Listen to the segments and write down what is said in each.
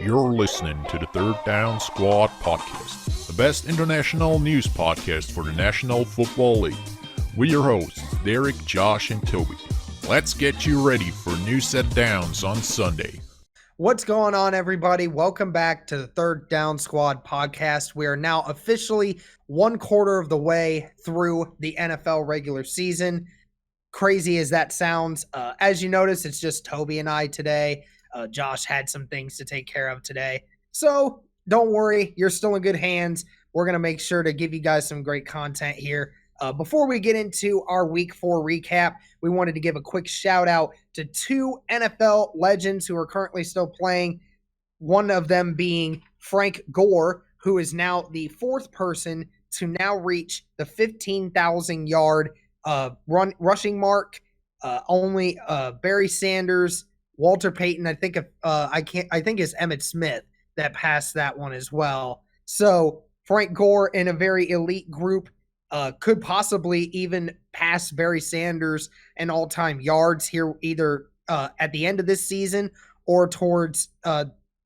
You're listening to the Third Down Squad podcast, the best international news podcast for the National Football League. We're your hosts, Derek, Josh, and Toby. Let's get you ready for new set downs on Sunday. What's going on, everybody? Welcome back to the Third Down Squad podcast. We are now officially one quarter of the way through the NFL regular season. Crazy as that sounds. As you notice, it's just Toby and I today. Josh had some things to take care of today. So don't worry, you're still in good hands. We're going to make sure to give you guys some great content here. Before we get into our Week 4 recap, we wanted to give a quick shout out to two NFL legends who are currently still playing. One of them being Frank Gore, who is now the fourth person to now reach the 15,000-yard rushing mark. Only Barry Sanders, Walter Payton, I think it's Emmitt Smith that passed that one as well. So Frank Gore in a very elite group could possibly even pass Barry Sanders in all-time yards here, either at the end of this season or towards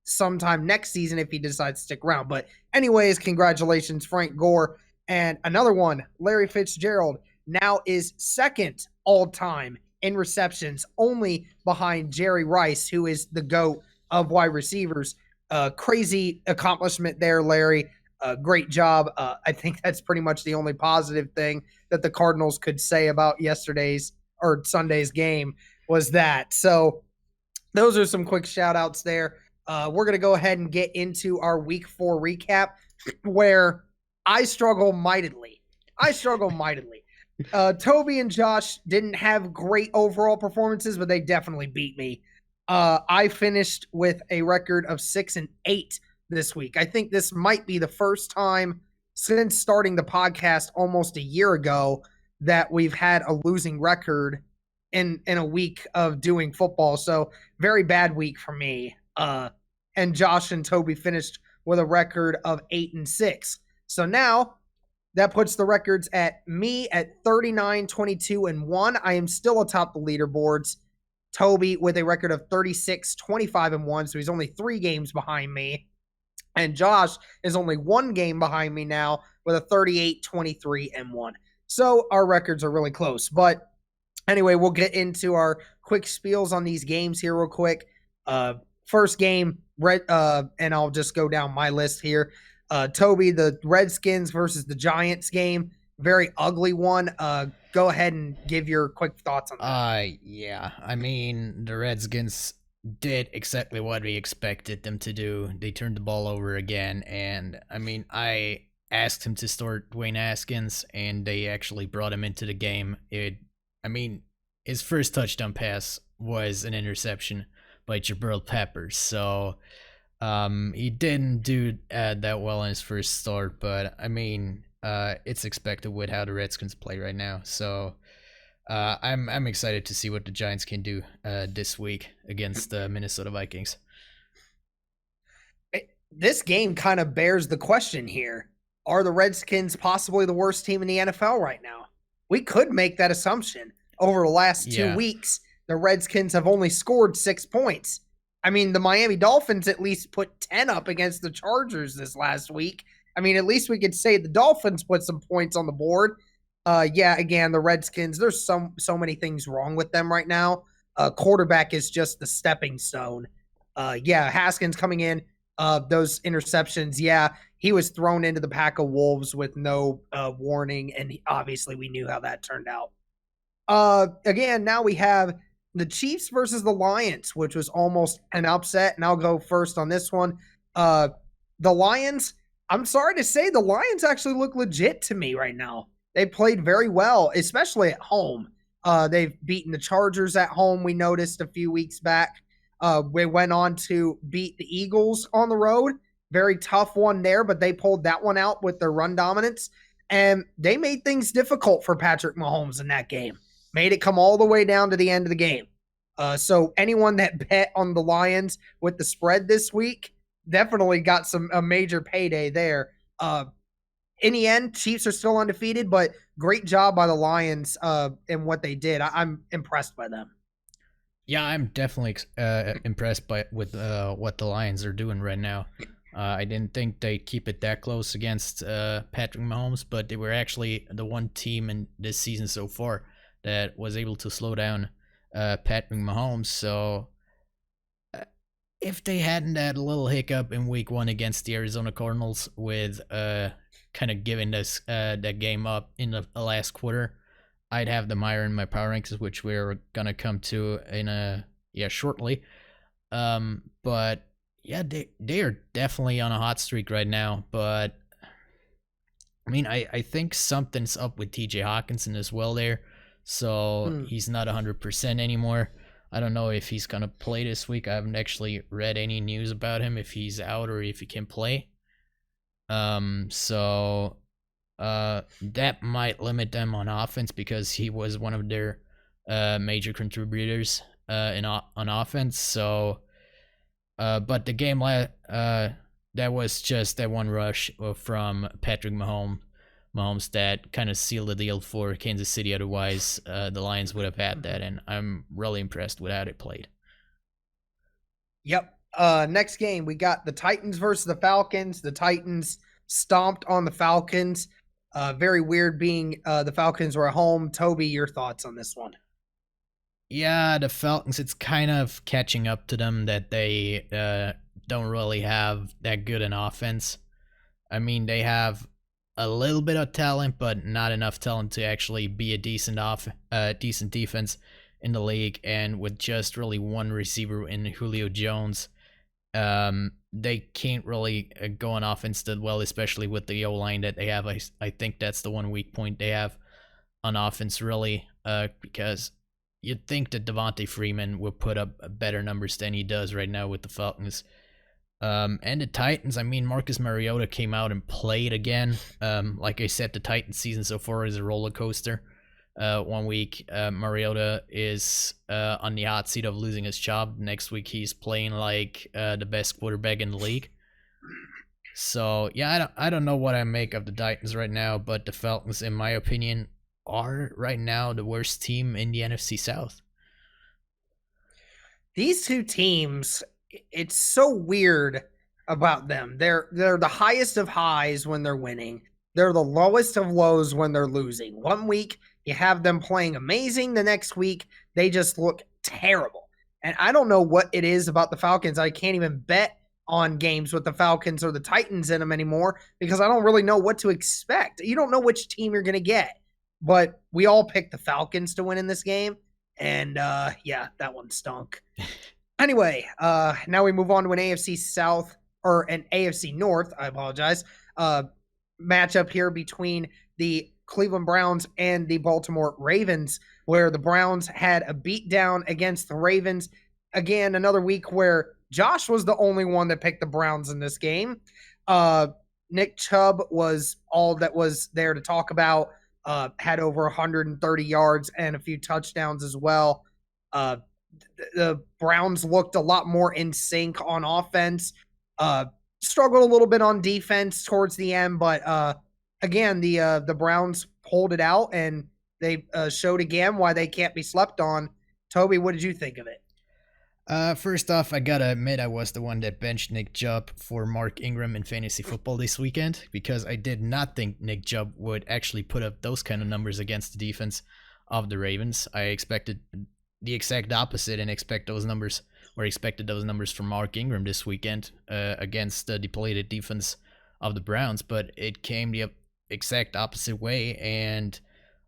sometime next season if he decides to stick around. But anyways, congratulations, Frank Gore. And another one, Larry Fitzgerald, now is second all-time in receptions, only behind Jerry Rice, who is the GOAT of wide receivers. Crazy accomplishment there, Larry. Great job. I think that's pretty much the only positive thing that the Cardinals could say about yesterday's or Sunday's game was that. So those are some quick shout outs there. We're going to go ahead and get into our Week 4 recap, where I struggle mightily. Toby and Josh didn't have great overall performances, but they definitely beat me. I finished with a record of 6-8 this week. I think this might be the first time since starting the podcast almost a year ago that we've had a losing record in a week of doing football. So very bad week for me. And Josh and Toby finished with a record of 8-6. So now that puts the records at me at 39, 22, and 1. I am still atop the leaderboards. Toby with a record of 36, 25, and 1. So he's only 3 games behind me. And Josh is only 1 game behind me now with a 38, 23, and 1. So our records are really close. But anyway, we'll get into our quick spiels on these games here real quick. First game, and I'll just go down my list here. Toby, the Redskins versus the Giants game, very ugly one. Go ahead and give your quick thoughts on that. Yeah. I mean, the Redskins did exactly what we expected them to do. They turned the ball over again, and I mean, I asked him to start Dwayne Haskins, and they actually brought him into the game. His first touchdown pass was an interception by Jabril Peppers, so he didn't do that well in his first start, but I mean, it's expected with how the Redskins play right now. So I'm excited to see what the Giants can do this week against the Minnesota Vikings. This game kind of bears the question here. Are the Redskins possibly the worst team in the NFL right now? We could make that assumption. Over the last 2 weeks, the Redskins have only scored 6 points. I mean, the Miami Dolphins at least put 10 up against the Chargers this last week. I mean, at least we could say the Dolphins put some points on the board. Again, the Redskins, there's so many things wrong with them right now. Quarterback is just the stepping stone. Haskins coming in, those interceptions, he was thrown into the pack of wolves with no warning, and obviously we knew how that turned out. Again, now we have the Chiefs versus the Lions, which was almost an upset, and I'll go first on this one. The Lions, I'm sorry to say, the Lions actually look legit to me right now. They played very well, especially at home. They've beaten the Chargers at home, we noticed a few weeks back. We went on to beat the Eagles on the road. Very tough one there, but they pulled that one out with their run dominance. And they made things difficult for Patrick Mahomes in that game. Made it come all the way down to the end of the game. So anyone that bet on the Lions with the spread this week definitely got a major payday there. In the end, Chiefs are still undefeated, but great job by the Lions in what they did. I'm impressed by them. Yeah, I'm definitely impressed with what the Lions are doing right now. I didn't think they'd keep it that close against Patrick Mahomes, but they were actually the one team in this season so far that was able to slow down Patrick Mahomes. So uh, if they hadn't had a little hiccup in Week 1 against the Arizona Cardinals with kind of giving this that game up in the last quarter, I'd have them higher in my power rankings, which we're gonna come to in a shortly. But yeah, they are definitely on a hot streak right now. But I mean, I think something's up with T.J. Hawkinson as well there. So Hmm. he's not 100% anymore. I don't know if he's gonna play this week. I haven't actually read any news about him if he's out or if he can play. So that might limit them on offense because he was one of their major contributors on offense. So, but the game that was just that one rush from Patrick Mahomes that kind of sealed the deal for Kansas City. Otherwise, the Lions would have had that, and I'm really impressed with how it played. Yep. Next game, we got the Titans versus the Falcons. The Titans stomped on the Falcons. Very weird being the Falcons were at home. Toby, your thoughts on this one? Yeah, the Falcons, it's kind of catching up to them that they don't really have that good an offense. I mean, they have a little bit of talent, but not enough talent to actually be a decent defense in the league. And with just really one receiver in Julio Jones, they can't really go on offense that well, especially with the O line that they have. I think that's the one weak point they have on offense, really, because you'd think that Devontae Freeman would put up better numbers than he does right now with the Falcons. And the Titans, I mean, Marcus Mariota came out and played again. Like I said, the Titans season so far is a roller coaster. One week, Mariota is on the hot seat of losing his job. Next week, he's playing like the best quarterback in the league. So yeah, I don't know what I make of the Titans right now, but the Falcons, in my opinion, are right now the worst team in the NFC South. These two teams, it's so weird about them. They're the highest of highs when they're winning. They're the lowest of lows when they're losing. One week you have them playing amazing, the next week they just look terrible. And I don't know what it is about the Falcons. I can't even bet on games with the Falcons or the Titans in them anymore because I don't really know what to expect. You don't know which team you're going to get. But we all picked the Falcons to win in this game. And yeah, that one stunk. Anyway, now we move on to an AFC South or an AFC North. I apologize. Matchup here between the Cleveland Browns and the Baltimore Ravens, where the Browns had a beatdown against the Ravens. Again, another week where Josh was the only one that picked the Browns in this game. Nick Chubb was all that was there to talk about. Had over 130 yards and a few touchdowns as well. The Browns looked a lot more in sync on offense. Struggled a little bit on defense towards the end, but again, the Browns pulled it out and they showed again why they can't be slept on. Toby, what did you think of it? First off, I gotta admit I was the one that benched Nick Chubb for Mark Ingram in fantasy football this weekend because I did not think Nick Chubb would actually put up those kind of numbers against the defense of the Ravens. I expected the exact opposite and expected those numbers from Mark Ingram this weekend against the depleted defense of the Browns, but it came the exact opposite way. And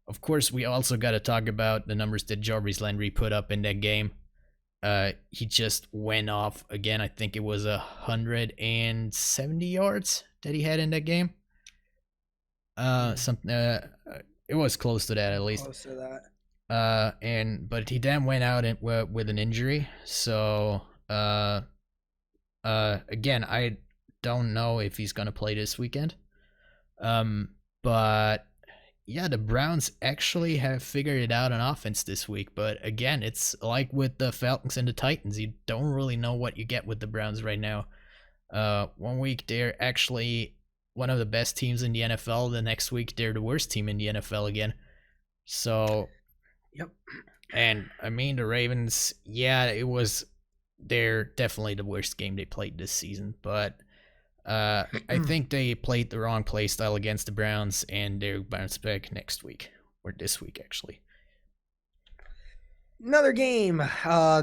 of course, we also got to talk about the numbers that Jarvis Landry put up in that game. He just went off again. I think it was 170 yards that he had in that game. Something. It was close to that at least. Close to that. But he then went out with an injury. So, again, I don't know if he's gonna play this weekend. But yeah, the Browns actually have figured it out on offense this week. But again, it's like with the Falcons and the Titans. You don't really know what you get with the Browns right now. One week they're actually one of the best teams in the NFL. The next week they're the worst team in the NFL again. So, yep. And I mean, the Ravens, yeah, they're definitely the worst game they played this season, but I think they played the wrong play style against the Browns, and they'll bounce back next week, or this week, actually. Another game.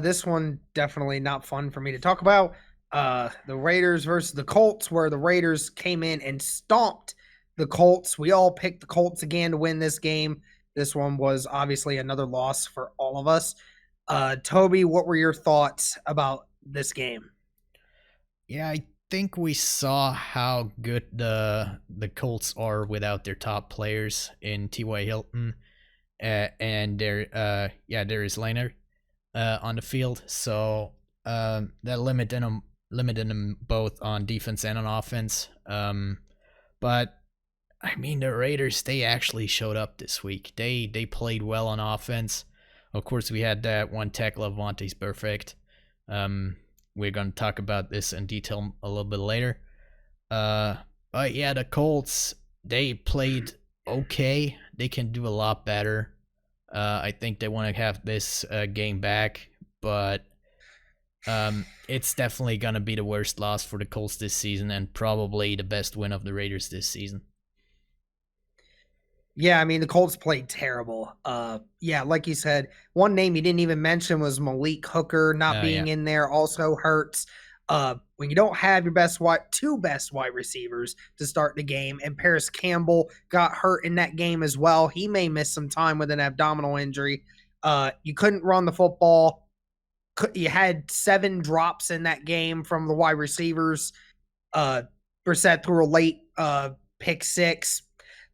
This one definitely not fun for me to talk about. The Raiders versus the Colts, where the Raiders came in and stomped the Colts. We all picked the Colts again to win this game. This one was obviously another loss for all of us. Toby, what were your thoughts about this game? Yeah, I think we saw how good the Colts are without their top players in T.Y. Hilton and there is Leonard on the field. So that limited them both on defense and on offense. But I mean, the Raiders, they actually showed up this week. They played well on offense. Of course, we had that one tackle of Vontae's Burfict. We're going to talk about this in detail a little bit later. But yeah, the Colts, they played okay. They can do a lot better. I think they want to have this game back, but it's definitely going to be the worst loss for the Colts this season and probably the best win of the Raiders this season. Yeah, I mean, the Colts played terrible. Yeah, like you said, one name you didn't even mention was Malik Hooker not being in there also hurts. When you don't have your two best wide receivers to start the game, and Paris Campbell got hurt in that game as well. He may miss some time with an abdominal injury. You couldn't run the football. You had 7 drops in that game from the wide receivers. Brissett threw a late pick 6.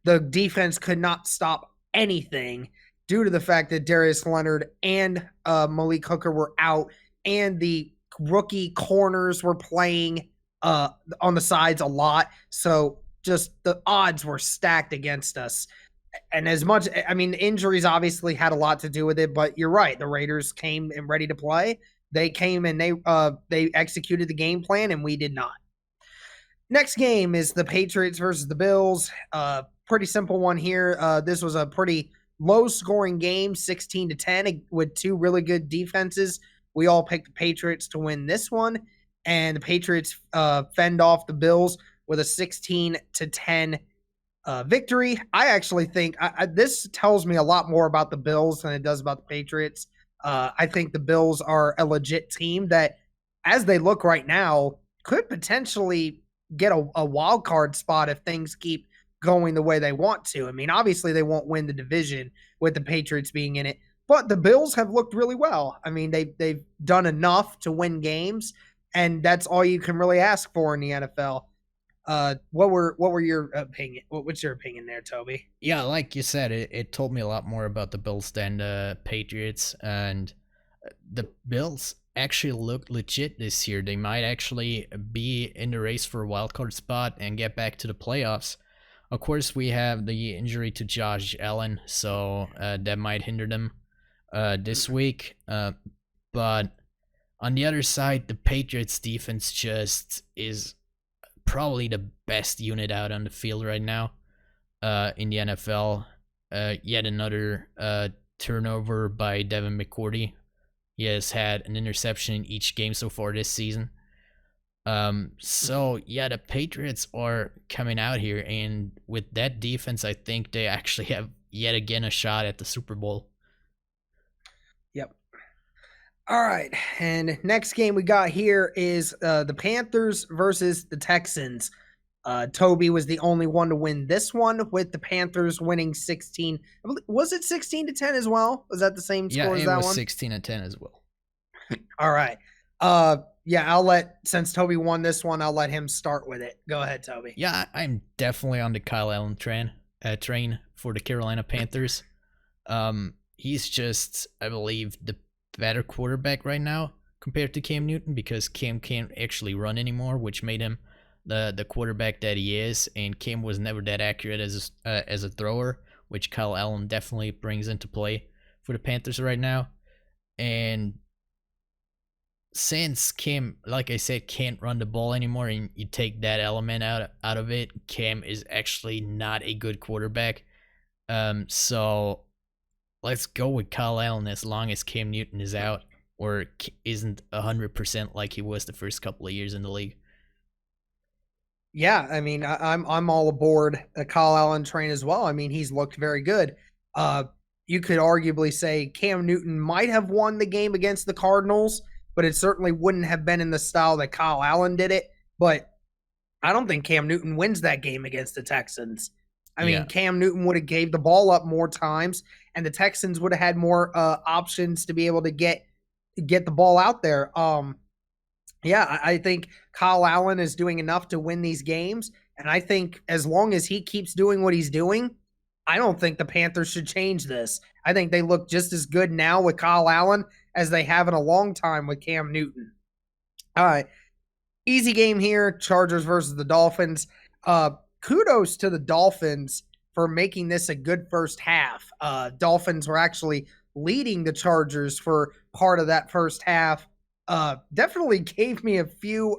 The defense could not stop anything due to the fact that Darius Leonard and Malik Hooker were out, and the rookie corners were playing on the sides a lot. So just the odds were stacked against us. And as much, I mean, injuries obviously had a lot to do with it, but you're right. The Raiders came and ready to play. They came and they executed the game plan, and we did not. Next game is the Patriots versus the Bills. Pretty simple one here. This was a pretty low-scoring game, 16-10, with 2 really good defenses. We all picked the Patriots to win this one, and the Patriots fend off the Bills with a 16-10 victory. I actually think this tells me a lot more about the Bills than it does about the Patriots. I think the Bills are a legit team that, as they look right now, could potentially get a wild card spot if things keep going the way they want to. I mean, obviously they won't win the division with the Patriots being in it, but the Bills have looked really well. I mean, they've done enough to win games, and that's all you can really ask for in the NFL. What were your opinion? What's your opinion there, Toby? Yeah, like you said, it told me a lot more about the Bills than the Patriots, and the Bills actually look legit this year. They might actually be in the race for a wildcard spot and get back to the playoffs. Of course, we have the injury to Josh Allen, so that might hinder them this week. But on the other side, the Patriots defense just is probably the best unit out on the field right now in the NFL. Yet another turnover by Devin McCourty. He has had an interception in each game so far this season. So yeah, the Patriots are coming out here, and with that defense, I think they actually have yet again a shot at the Super Bowl. Yep. All right, and next game we got here is the Panthers versus the Texans. Toby was the only one to win this one, with the Panthers winning 16. Was it 16-10 as well? Was that the same score as that one? Yeah, it was 16-10 as well. All right. Yeah, since Toby won this one, I'll let him start with it. Go ahead, Toby. Yeah, I'm definitely on the Kyle Allen train for the Carolina Panthers. He's just, I believe, the better quarterback right now compared to Cam Newton, because Cam can't actually run anymore, which made him the quarterback that he is, and Cam was never that accurate as a thrower, which Kyle Allen definitely brings into play for the Panthers right now. And since Cam, like I said, can't run the ball anymore, and you take that element out of it, Cam is actually not a good quarterback. So let's go with Kyle Allen as long as Cam Newton is out or isn't 100% like he was the first couple of years in the league. Yeah, I mean, I'm all aboard the Kyle Allen train as well. I mean, he's looked very good. You could arguably say Cam Newton might have won the game against the Cardinals, but it certainly wouldn't have been in the style that Kyle Allen did it. But I don't think Cam Newton wins that game against the Texans. I mean, Cam Newton would have gave the ball up more times, and the Texans would have had more options to be able to get the ball out there. Yeah, I think Kyle Allen is doing enough to win these games. And I think as long as he keeps doing what he's doing, I don't think the Panthers should change this. I think they look just as good now with Kyle Allen as they have in a long time with Cam Newton. All right. Easy game here, Chargers versus the Dolphins. Kudos to the Dolphins for making this a good first half. Dolphins were actually leading the Chargers for part of that first half. Definitely gave me a few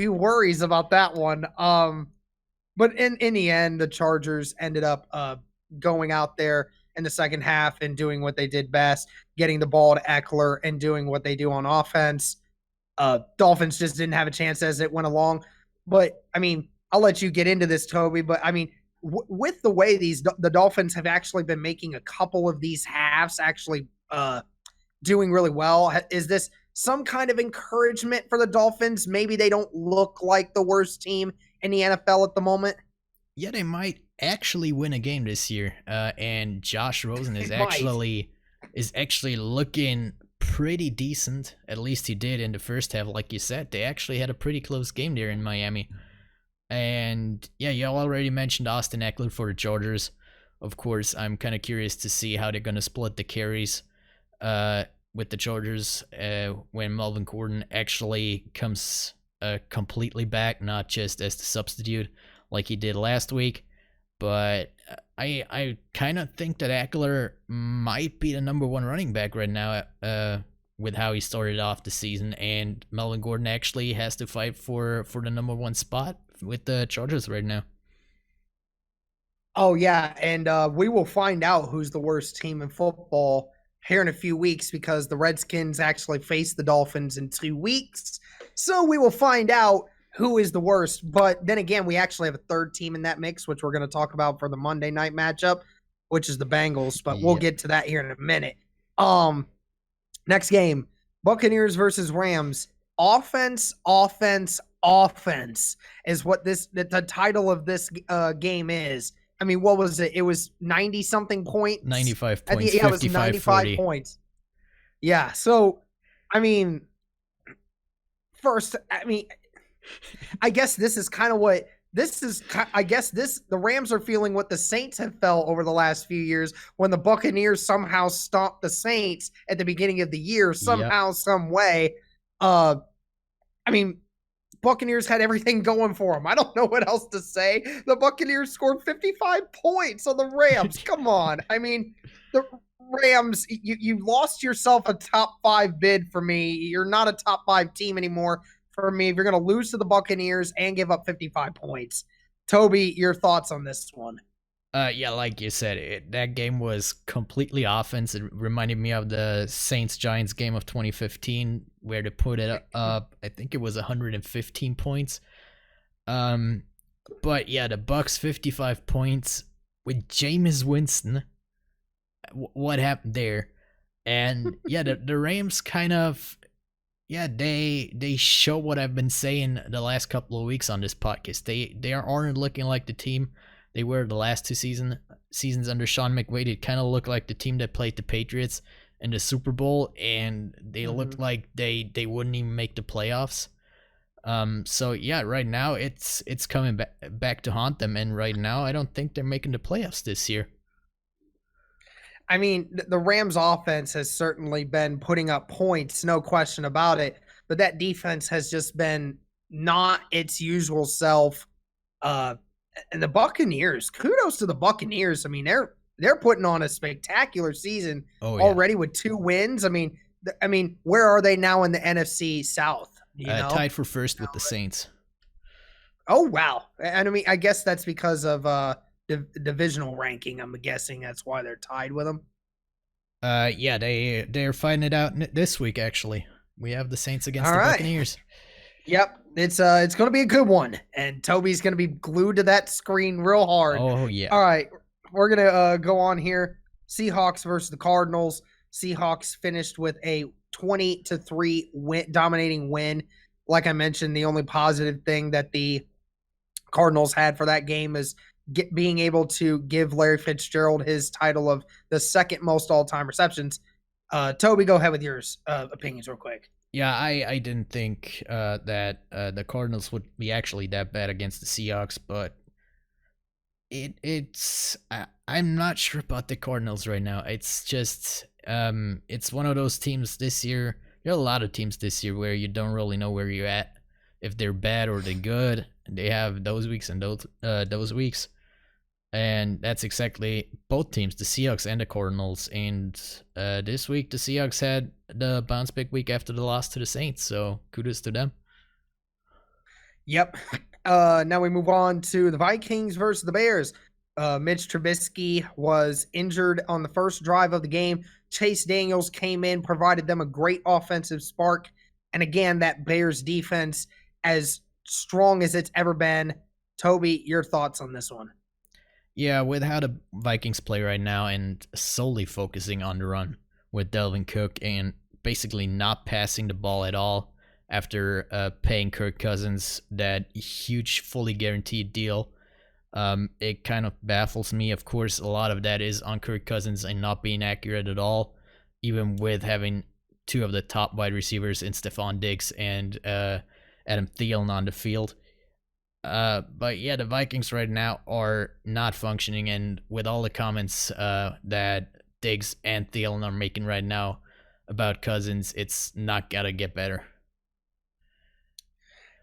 worries about that one. But in the end, the Chargers ended up going out there in the second half and doing what they did best, getting the ball to Eckler and doing what they do on offense. Dolphins just didn't have a chance as it went along. But I mean, I'll let you get into this, Toby. But I mean, with the way the Dolphins have actually been making a couple of these halves actually doing really well, is this some kind of encouragement for the Dolphins? Maybe they don't look like the worst team in the NFL at the moment. Yeah, they might actually win a game this year. And Josh Rosen is actually looking pretty decent. At least he did in the first half, like you said. They actually had a pretty close game there in Miami. And yeah, you already mentioned Austin Eckler for the Chargers. Of course, I'm kind of curious to see how they're going to split the carries with the Chargers when Melvin Gordon actually comes completely back, not just as the substitute like he did last week. But I kind of think that Eckler might be the number one running back right now with how he started off the season, and Melvin Gordon actually has to fight for the number one spot with the Chargers right now. Oh, yeah, and we will find out who's the worst team in football here in a few weeks because the Redskins actually face the Dolphins in 2 weeks. So we will find out who is the worst. But then again, we actually have a third team in that mix, which we're going to talk about for the Monday night matchup, which is the Bengals. But we'll get to that here in a minute. Next game, Buccaneers versus Rams. Offense is what the title of this game is. I mean, what was it? It was 90-something points. 95 points. Yeah, it was 95 points. Yeah. So, I mean, first, I guess this is kind of what this is. I guess the Rams are feeling what the Saints have felt over the last few years when the Buccaneers somehow stomped the Saints at the beginning of the year, somehow, some way. I mean, Buccaneers had everything going for them. I don't know what else to say. The Buccaneers scored 55 points on the Rams. Come on. I mean, the Rams, you lost yourself a top 5 bid for me. You're not a top 5 team anymore for me if you're going to lose to the Buccaneers and give up 55 points. Toby, your thoughts on this one? Yeah, like you said, that game was completely offense. It reminded me of the Saints-Giants game of 2015 where they put it up, I think it was 115 points. But yeah, the Bucs 55 points with Jameis Winston. What happened there? And yeah, the Rams kind of, yeah, they show what I've been saying the last couple of weeks on this podcast. They aren't looking like the team they were the last 2 seasons under Sean McVay. It kind of looked like the team that played the Patriots in the Super Bowl, and they looked like they wouldn't even make the playoffs. So yeah, right now it's coming back to haunt them, and right now I don't think they're making the playoffs this year. I mean, the Rams offense has certainly been putting up points, no question about it, but that defense has just been not its usual self. And the Buccaneers, kudos to the Buccaneers. I mean, they're putting on a spectacular season already with 2 wins. I mean, where are they now in the NFC South? Tied for first with the Saints. Oh wow! And I mean, I guess that's because of divisional ranking. I'm guessing that's why they're tied with them. Yeah, they're fighting it out this week. Actually, we have the Saints against All the right. Buccaneers. Yep, it's going to be a good one, and Toby's going to be glued to that screen real hard. Oh yeah. All right, we're going to go on here. Seahawks versus the Cardinals. Seahawks finished with a 20-3 dominating win. Like I mentioned, the only positive thing that the Cardinals had for that game is being able to give Larry Fitzgerald his title of the second most all-time receptions. Toby, go ahead with your opinions real quick. Yeah, I didn't think that the Cardinals would be actually that bad against the Seahawks, but I'm not sure about the Cardinals right now. It's just it's one of those teams this year. There are a lot of teams this year where you don't really know where you're at, if they're bad or they're good. They have those weeks and those weeks. And that's exactly both teams, the Seahawks and the Cardinals. And this week, the Seahawks had the bounce back week after the loss to the Saints. So kudos to them. Yep. Now we move on to the Vikings versus the Bears. Mitch Trubisky was injured on the first drive of the game. Chase Daniels came in, provided them a great offensive spark. And again, that Bears defense, as strong as it's ever been. Toby, your thoughts on this one? Yeah, with how the Vikings play right now and solely focusing on the run with Delvin Cook and basically not passing the ball at all after paying Kirk Cousins that huge fully guaranteed deal. It kind of baffles me. Of course, a lot of that is on Kirk Cousins and not being accurate at all, even with having two of the top wide receivers in Stephon Diggs and Adam Thielen on the field. But yeah, the Vikings right now are not functioning, and with all the comments that Diggs and Thielen are making right now about Cousins, it's not gonna get better.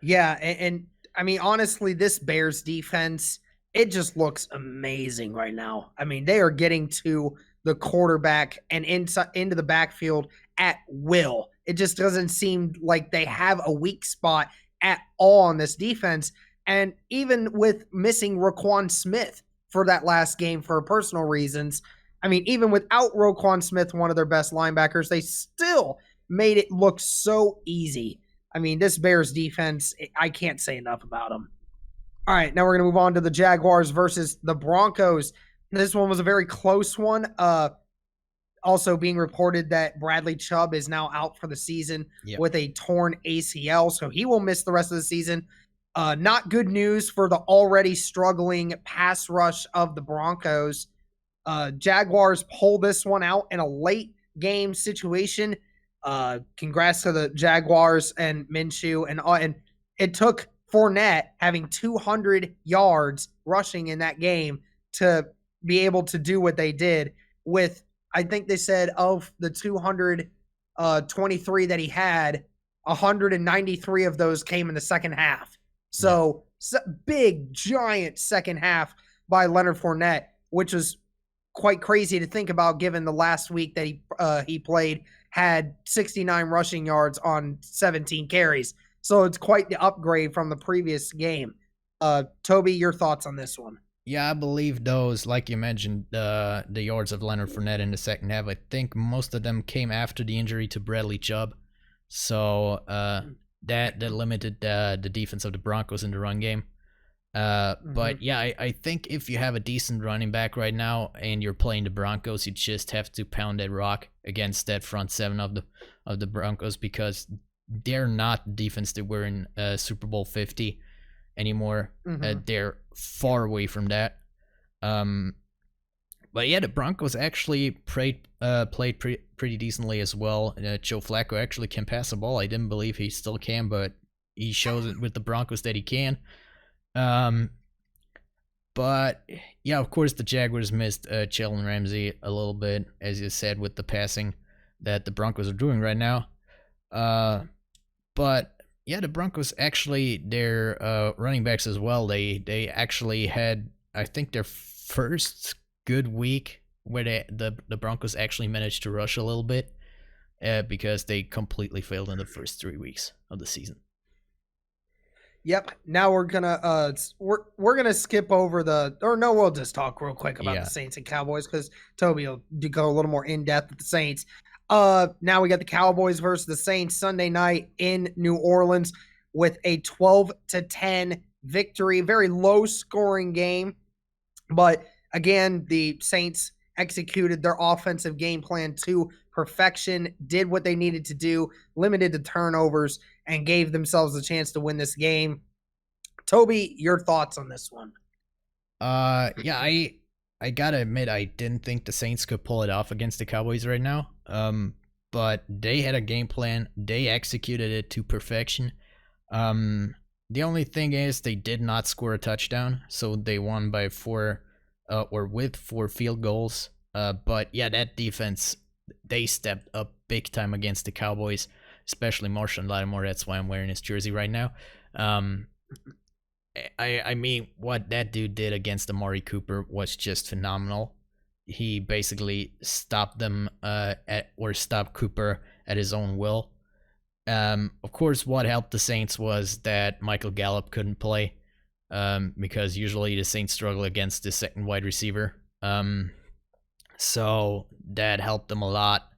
Yeah, and I mean, honestly, this Bears defense, it just looks amazing right now. I mean, they are getting to the quarterback and into the backfield at will. It just doesn't seem like they have a weak spot at all on this defense. And even with missing Roquan Smith for that last game for personal reasons, I mean, even without Roquan Smith, one of their best linebackers, they still made it look so easy. I mean, this Bears defense, I can't say enough about them. All right, now we're going to move on to the Jaguars versus the Broncos. This one was a very close one. Also being reported that Bradley Chubb is now out for the season with a torn ACL, so he will miss the rest of the season. Not good news for the already struggling pass rush of the Broncos. Jaguars pull this one out in a late game situation. Congrats to the Jaguars and Minshew. And it took Fournette having 200 yards rushing in that game to be able to do what they did with, I think they said of the 223 that he had, 193 of those came in the second half. So big, giant second half by Leonard Fournette, which was quite crazy to think about given the last week that he played had 69 rushing yards on 17 carries. So it's quite the upgrade from the previous game. Toby, your thoughts on this one? Yeah, I believe those, like you mentioned, the yards of Leonard Fournette in the second half, I think most of them came after the injury to Bradley Chubb. So that limited the defense of the Broncos in the run game. But yeah, I think if you have a decent running back right now and you're playing the Broncos, you just have to pound that rock against that front seven of the Broncos, because they're not the defense that were in Super Bowl 50 anymore. They're far away from that. But yeah, the Broncos actually played pretty decently as well. Joe Flacco actually can pass the ball. I didn't believe he still can, but he shows it with the Broncos that he can. But yeah, of course the Jaguars missed Jalen Ramsey a little bit, as you said, with the passing that the Broncos are doing right now. But yeah, the Broncos actually, their running backs as well, they actually had, I think, their first good week where the Broncos actually managed to rush a little bit, because they completely failed in the first 3 weeks of the season. Yep. Now we're gonna skip over we'll just talk real quick about the Yeah. Saints and Cowboys because Toby will go a little more in depth with the Saints. Now we got the Cowboys versus the Saints Sunday night in New Orleans with a 12-10 victory. Very low scoring game, but again, the Saints executed their offensive game plan to perfection, did what they needed to do, limited the turnovers, and gave themselves a chance to win this game. Toby, your thoughts on this one? Yeah, I gotta admit I didn't think the Saints could pull it off against the Cowboys right now. But they had a game plan. They executed it to perfection. The only thing is they did not score a touchdown, so they won by 4, or with 4 field goals. But yeah, that defense, they stepped up big time against the Cowboys, especially Marshall Lattimore. That's why I'm wearing his jersey right now. Um, I mean, what that dude did against Amari Cooper was just phenomenal. He basically stopped them stopped Cooper at his own will. Of course, what helped the Saints was that Michael Gallup couldn't play, because usually the Saints struggle against the second wide receiver. So that helped them a lot.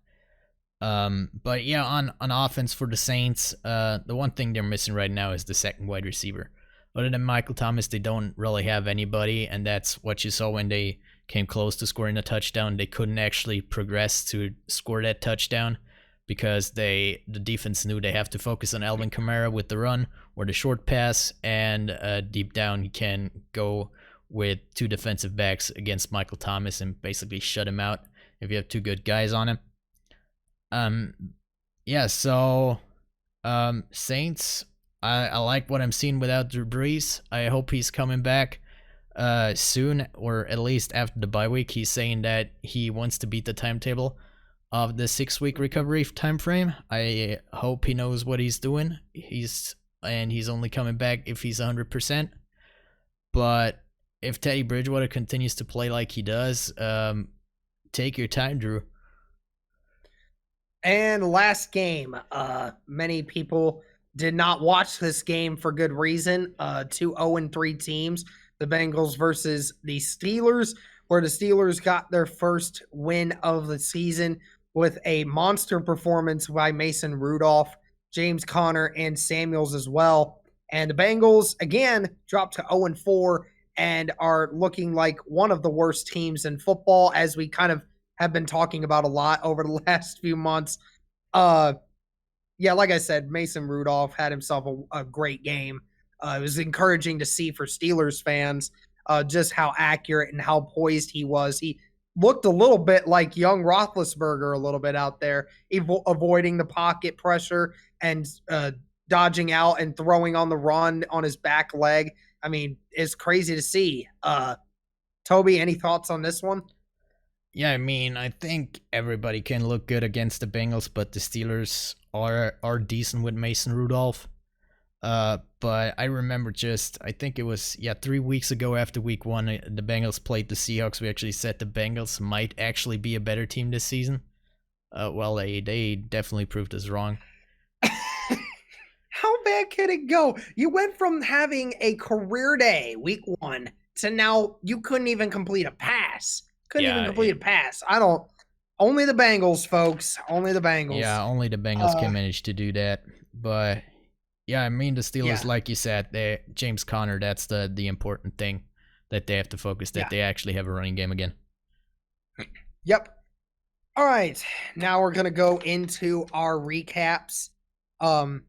But yeah, on offense for the Saints, the one thing they're missing right now is the second wide receiver. Other than Michael Thomas, they don't really have anybody, and that's what you saw when they came close to scoring a touchdown. They couldn't actually progress to score that touchdown because the defense knew they have to focus on Alvin Kamara with the run or the short pass, and deep down he can go with 2 defensive backs against Michael Thomas and basically shut him out if you have 2 good guys on him. Yeah, so Saints, I like what I'm seeing without Drew Brees. I hope he's coming back soon, or at least after the bye week. He's saying that he wants to beat the timetable of the 6-week recovery time frame. I hope he knows what he's doing. He's only coming back if he's 100%. But if Teddy Bridgewater continues to play like he does, take your time, Drew. And last game, many people did not watch this game for good reason. 2 0-3 teams, the Bengals versus the Steelers, where the Steelers got their first win of the season with a monster performance by Mason Rudolph, James Conner, and Samuels as well. And the Bengals, again, dropped to 0-4 and are looking like one of the worst teams in football, as we kind of have been talking about a lot over the last few months. Yeah, like I said, Mason Rudolph had himself a great game. It was encouraging to see for Steelers fans just how accurate and how poised he was. He looked a little bit like young Roethlisberger a little bit out there, avoiding the pocket pressure and dodging out and throwing on the run on his back leg. I mean, it's crazy to see. Toby, any thoughts on this one? Yeah, I mean, I think everybody can look good against the Bengals, but the Steelers are decent with Mason Rudolph. But I remember I think it was 3 weeks ago after week 1, the Bengals played the Seahawks. We actually said the Bengals might actually be a better team this season. Well, they definitely proved us wrong. How bad can it go? You went from having a career day week 1 to now you couldn't even complete a pass. Only the Bengals, folks. Only the Bengals. Yeah, only the Bengals can manage to do that. But yeah, I mean the Steelers, like you said, James Conner, that's the important thing that they have to focus, that they actually have a running game again. Yep. All right. Now we're gonna go into our recaps. We'll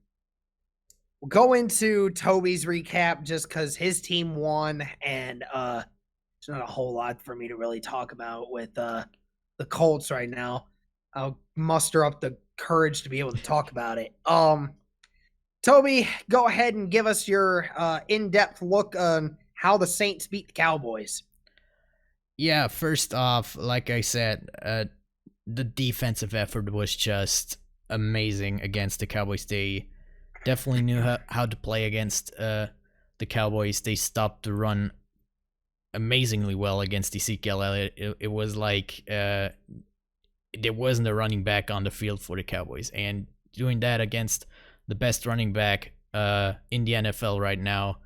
go into Toby's recap just because his team won, and there's not a whole lot for me to really talk about with the Colts right now. I'll muster up the courage to be able to talk about it. Toby, go ahead and give us your in-depth look on how the Saints beat the Cowboys. Yeah, first off, like I said, the defensive effort was just amazing against the Cowboys. They definitely knew how to play against the Cowboys. They stopped the run amazingly well against Ezekiel Elliott. It was like there wasn't a running back on the field for the Cowboys, and doing that against the best running back in the NFL right now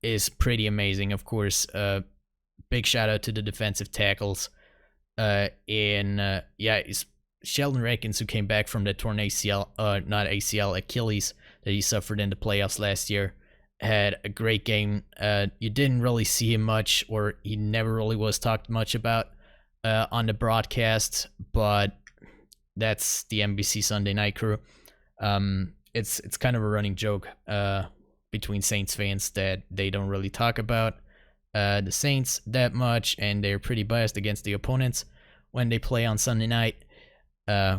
is pretty amazing. Of course, big shout out to the defensive tackles. It's Sheldon Rankins, who came back from the torn ACL, not ACL, Achilles that he suffered in the playoffs last year, had a great game. You didn't really see him much, or he never really was talked much about on the broadcast, but that's the NBC Sunday Night crew. It's kind of a running joke between Saints fans that they don't really talk about the Saints that much, and they're pretty biased against the opponents when they play on Sunday night,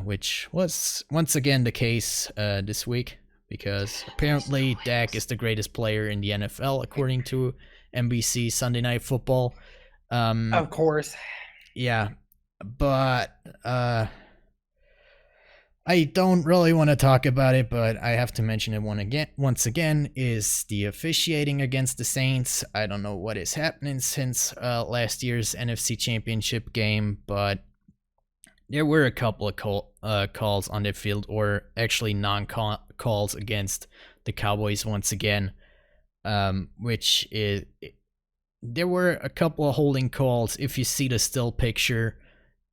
which was once again the case this week, because apparently Dak is the greatest player in the NFL according to NBC Sunday Night Football. Of course. Yeah, but I don't really want to talk about it, but I have to mention it once again, is the officiating against the Saints. I don't know what is happening since last year's NFC Championship game, but there were a couple of calls on the field, or actually non-calls against the Cowboys once again, which is... There were a couple of holding calls. If you see the still picture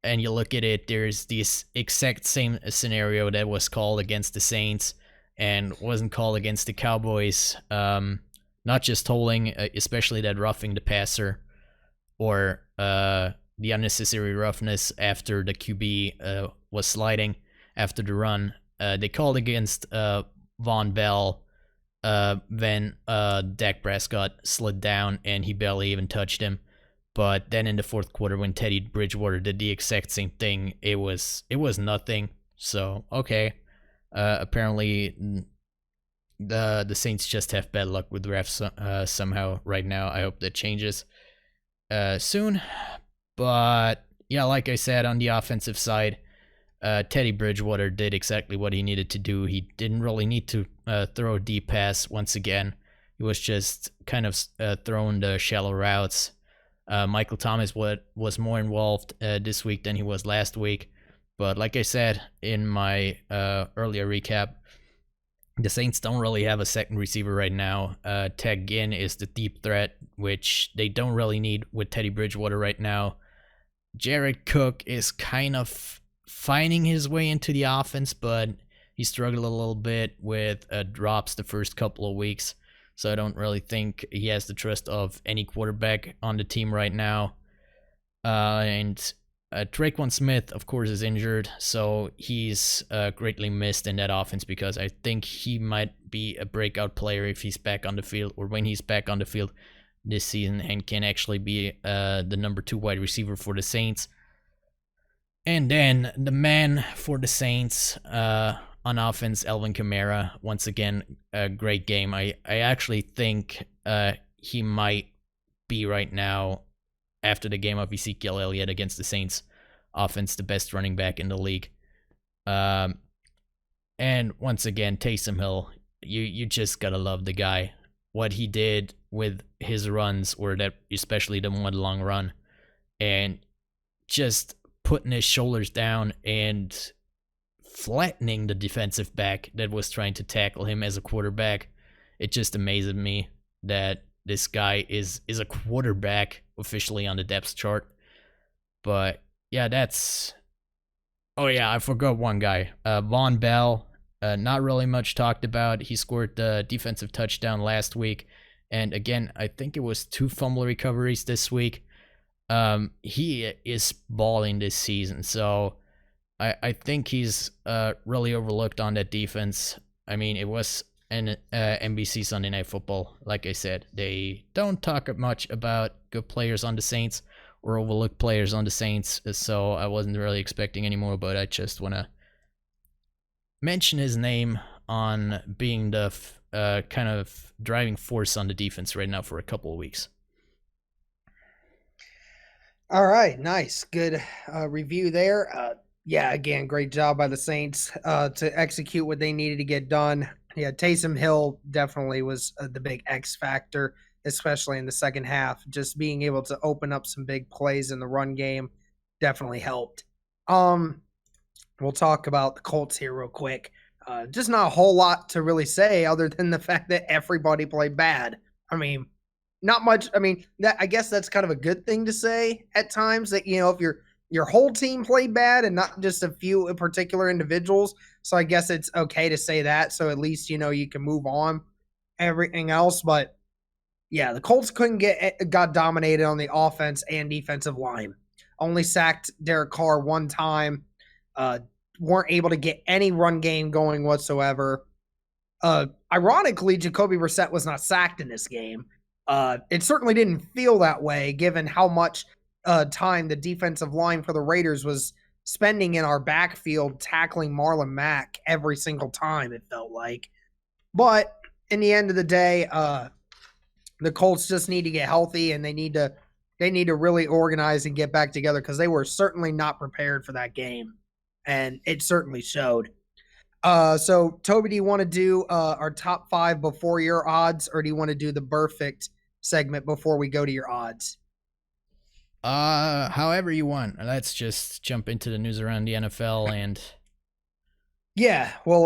and you look at it, there's this exact same scenario that was called against the Saints and wasn't called against the Cowboys. Not just holding, especially that roughing the passer, or the unnecessary roughness after the QB was sliding after the run. They called against Von Bell when Dak Prescott slid down and he barely even touched him. But then in the fourth quarter, when Teddy Bridgewater did the exact same thing, it was nothing. So okay, apparently the Saints just have bad luck with refs somehow right now. I hope that changes soon. But yeah, like I said, on the offensive side, Teddy Bridgewater did exactly what he needed to do. He didn't really need to throw a deep pass once again. He was just kind of throwing the shallow routes. Michael Thomas was more involved this week than he was last week. But like I said in my earlier recap, the Saints don't really have a second receiver right now. Ted Ginn is the deep threat, which they don't really need with Teddy Bridgewater right now. Jared Cook is kind of finding his way into the offense, but he struggled a little bit with drops the first couple of weeks. So I don't really think he has the trust of any quarterback on the team right now. And Traquan Smith, of course, is injured, so he's greatly missed in that offense, because I think he might be a breakout player if he's back on the field, or when he's back on the field this season, and can actually be the number 2 wide receiver for the Saints. And then the man for the Saints on offense, Alvin Kamara, once again, a great game. I actually think he might be right now, after the game of Ezekiel Elliott against the Saints offense, the best running back in the league. And once again, Taysom Hill, you just gotta love the guy. What he did with his runs, or that especially the one long run, and just putting his shoulders down and flattening the defensive back that was trying to tackle him as a quarterback. It just amazes me that this guy is a quarterback officially on the depth chart. But yeah, that's... Oh yeah, I forgot one guy. Von Bell, not really much talked about. He scored the defensive touchdown last week. And again, I think it was 2 fumble recoveries this week. He is balling this season, so I think he's really overlooked on that defense. I mean, it was an NBC Sunday Night Football. Like I said, they don't talk much about good players on the Saints, or overlooked players on the Saints, so I wasn't really expecting any more, but I just want to mention his name on being the kind of driving force on the defense right now for a couple of weeks. All right, nice. Good review there. Yeah, again, great job by the Saints to execute what they needed to get done. Yeah, Taysom Hill definitely was the big X factor, especially in the second half. Just being able to open up some big plays in the run game definitely helped. We'll talk about the Colts here real quick. Just not a whole lot to really say other than the fact that everybody played bad. I mean, not much. I mean, that I guess that's kind of a good thing to say at times that, if your whole team played bad and not just a few particular individuals. So I guess it's okay to say that. So at least, you can move on everything else. But yeah, the Colts got dominated on the offense and defensive line. Only sacked Derek Carr one time. Weren't able to get any run game going whatsoever. Ironically, Jacoby Brissett was not sacked in this game. It certainly didn't feel that way given how much time the defensive line for the Raiders was spending in our backfield tackling Marlon Mack every single time, it felt like. But in the end of the day, the Colts just need to get healthy and they need to really organize and get back together because they were certainly not prepared for that game. And it certainly showed. So, Tobi, do you want to do our top 5 before your odds, or do you want to do the Burfict segment before we go to your odds? However you want. Let's just jump into the news around the NFL and... Yeah, we'll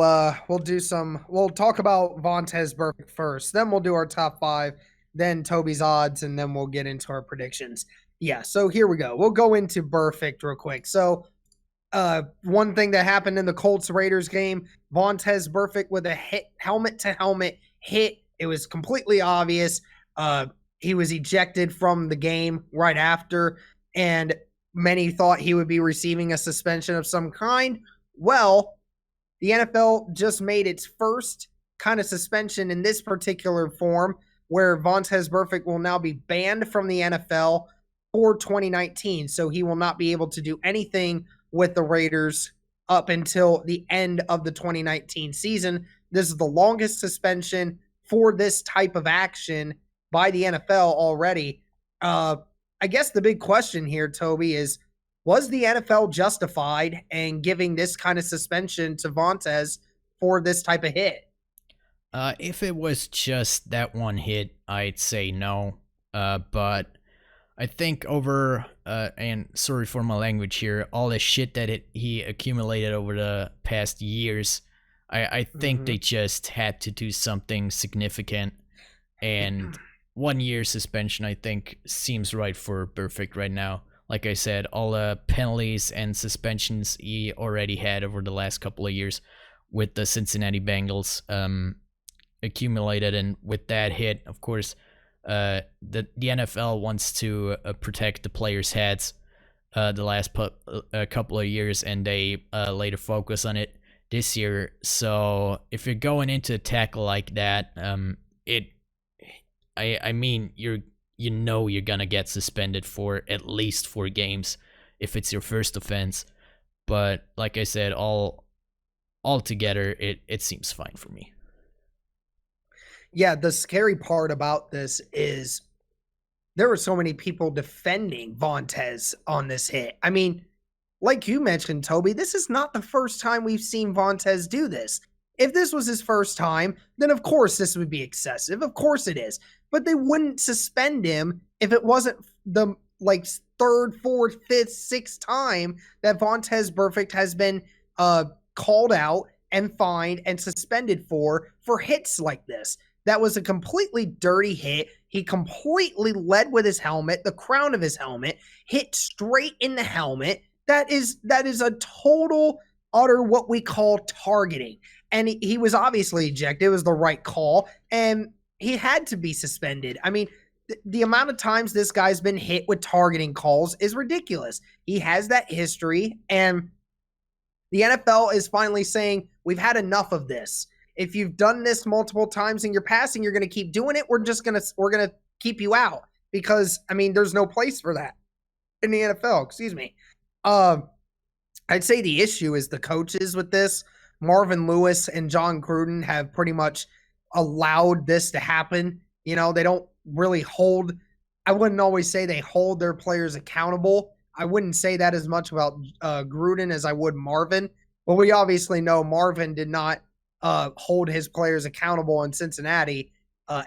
talk about Vontaze Burfict first, then we'll do our top 5, then Tobi's odds, and then we'll get into our predictions. Yeah, so here we go. We'll go into Burfict real quick. So, one thing that happened in the Colts-Raiders game, Vontaze Burfict with a helmet-to-helmet hit. It was completely obvious. He was ejected from the game right after, and many thought he would be receiving a suspension of some kind. Well, the NFL just made its first kind of suspension in this particular form, where Vontaze Burfict will now be banned from the NFL for 2019. So he will not be able to do anything with the Raiders up until the end of the 2019 season. This is the longest suspension for this type of action by the NFL already. I guess the big question here, Tobi, is was the NFL justified in giving this kind of suspension to Vontaze for this type of hit? If it was just that one hit, I'd say no. But I think and sorry for my language here, all the shit that he accumulated over the past years, I think they just had to do something significant. And 1 year suspension, I think, seems right for Burfict right now. Like I said, all the penalties and suspensions he already had over the last couple of years with the Cincinnati Bengals accumulated, and with that hit, of course, the NFL wants to protect the players' heads the last couple of years, and they laid a focus on it this year. So if you're going into a tackle like that, I mean, you're gonna get suspended for at least 4 games if it's your first offense. But like I said, all together, it seems fine for me. Yeah, the scary part about this is there were so many people defending Vontaze on this hit. I mean, like you mentioned, Tobi, this is not the first time we've seen Vontaze do this. If this was his first time, then of course this would be excessive. Of course it is. But they wouldn't suspend him if it wasn't the third, fourth, fifth, sixth time that Vontaze Burfict has been called out and fined and suspended for hits like this. That was a completely dirty hit. He completely led with his helmet, the crown of his helmet, hit straight in the helmet. That is a total, utter what we call targeting. And he was obviously ejected. It was the right call, and he had to be suspended. I mean, the amount of times this guy's been hit with targeting calls is ridiculous. He has that history, and the NFL is finally saying, we've had enough of this. If you've done this multiple times in your passing, you're going to keep doing it. We're going to keep you out because, I mean, there's no place for that in the NFL. Excuse me. I'd say the issue is the coaches with this. Marvin Lewis and John Gruden have pretty much allowed this to happen. You know, they don't really I wouldn't always say they hold their players accountable. I wouldn't say that as much about Gruden as I would Marvin. But we obviously know Marvin did not hold his players accountable in Cincinnati.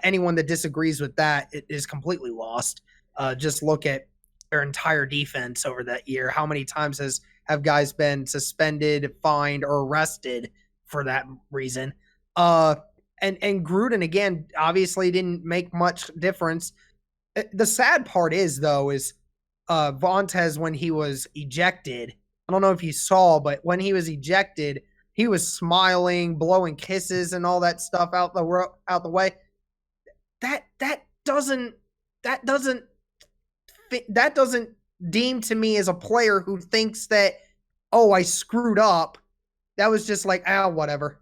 Anyone that disagrees with that is completely lost. Just look at their entire defense over that year. How many times have guys been suspended, fined, or arrested for that reason. And Gruden, again, obviously didn't make much difference. The sad part is, though, is Vontaze, when he was ejected, I don't know if you saw, but when he was ejected, he was smiling, blowing kisses and all that stuff out the way. That doesn't deem to me as a player who thinks that, oh, I screwed up. That was just like, whatever.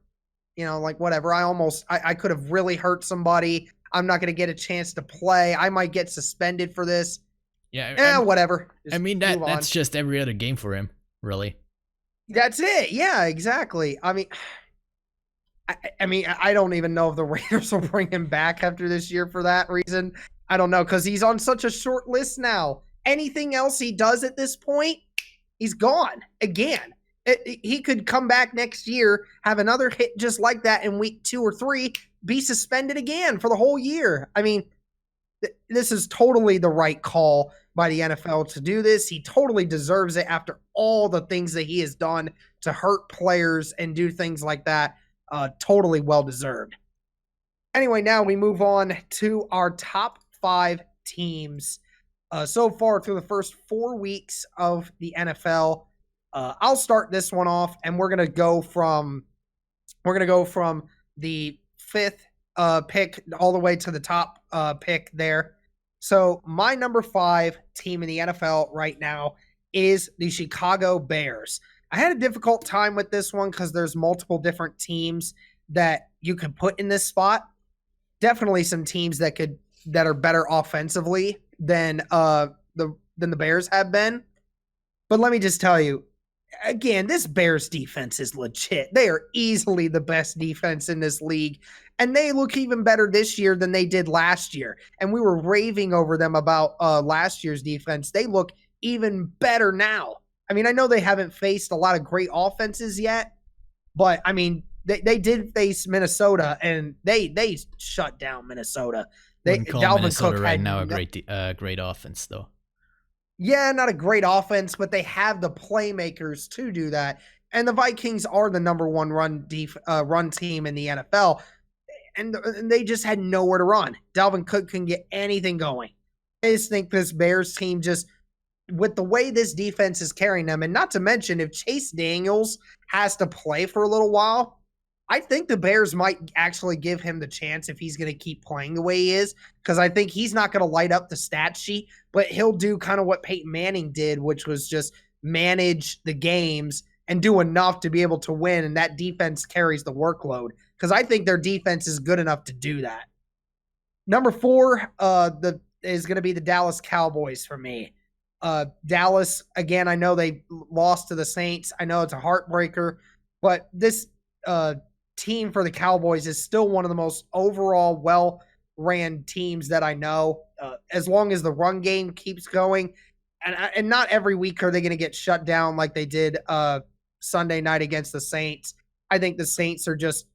Like, whatever. I could have really hurt somebody. I'm not going to get a chance to play. I might get suspended for this. Yeah. Whatever. That's just every other game for him, really. That's it. Yeah, exactly. I don't even know if the Raiders will bring him back after this year for that reason. I don't know, because he's on such a short list now. Anything else he does at this point, he's gone again. He could come back next year, have another hit just like that in week 2 or 3, be suspended again for the whole year. This is totally the right call by the NFL to do this. He totally deserves it after all the things that he has done to hurt players and do things like that. Totally well-deserved. Anyway, now we move on to our top 5 teams so far through the first 4 weeks of the NFL. I'll start this one off, and we're gonna go from the 5th pick all the way to the top pick there. So my number 5 team in the NFL right now is the Chicago Bears. I had a difficult time with this one because there's multiple different teams that you could put in this spot. Definitely some teams that are better offensively than the Bears have been. But let me just tell you, again, this Bears defense is legit. They are easily the best defense in this league, and they look even better this year than they did last year. And we were raving over them about last year's defense. They look even better now. I know they haven't faced a lot of great offenses yet, but they did face Minnesota, and they shut down Minnesota. Dalvin Minnesota Cook right now a great offense though. Yeah, not a great offense, but they have the playmakers to do that. And the Vikings are the number 1 run team in the NFL, and they just had nowhere to run. Dalvin Cook can get anything going. I just think this Bears team, just with the way this defense is carrying them, and not to mention if Chase Daniels has to play for a little while, I think the Bears might actually give him the chance if he's going to keep playing the way he is, because I think he's not going to light up the stat sheet, but he'll do kind of what Peyton Manning did, which was just manage the games and do enough to be able to win, and that defense carries the workload, because I think their defense is good enough to do that. Number 4 is going to be the Dallas Cowboys for me. Dallas, again, I know they lost to the Saints. I know it's a heartbreaker, but this team for the Cowboys is still one of the most overall well-ran teams that I know. As long as the run game keeps going, and not every week are they going to get shut down like they did Sunday night against the Saints. I think the Saints are just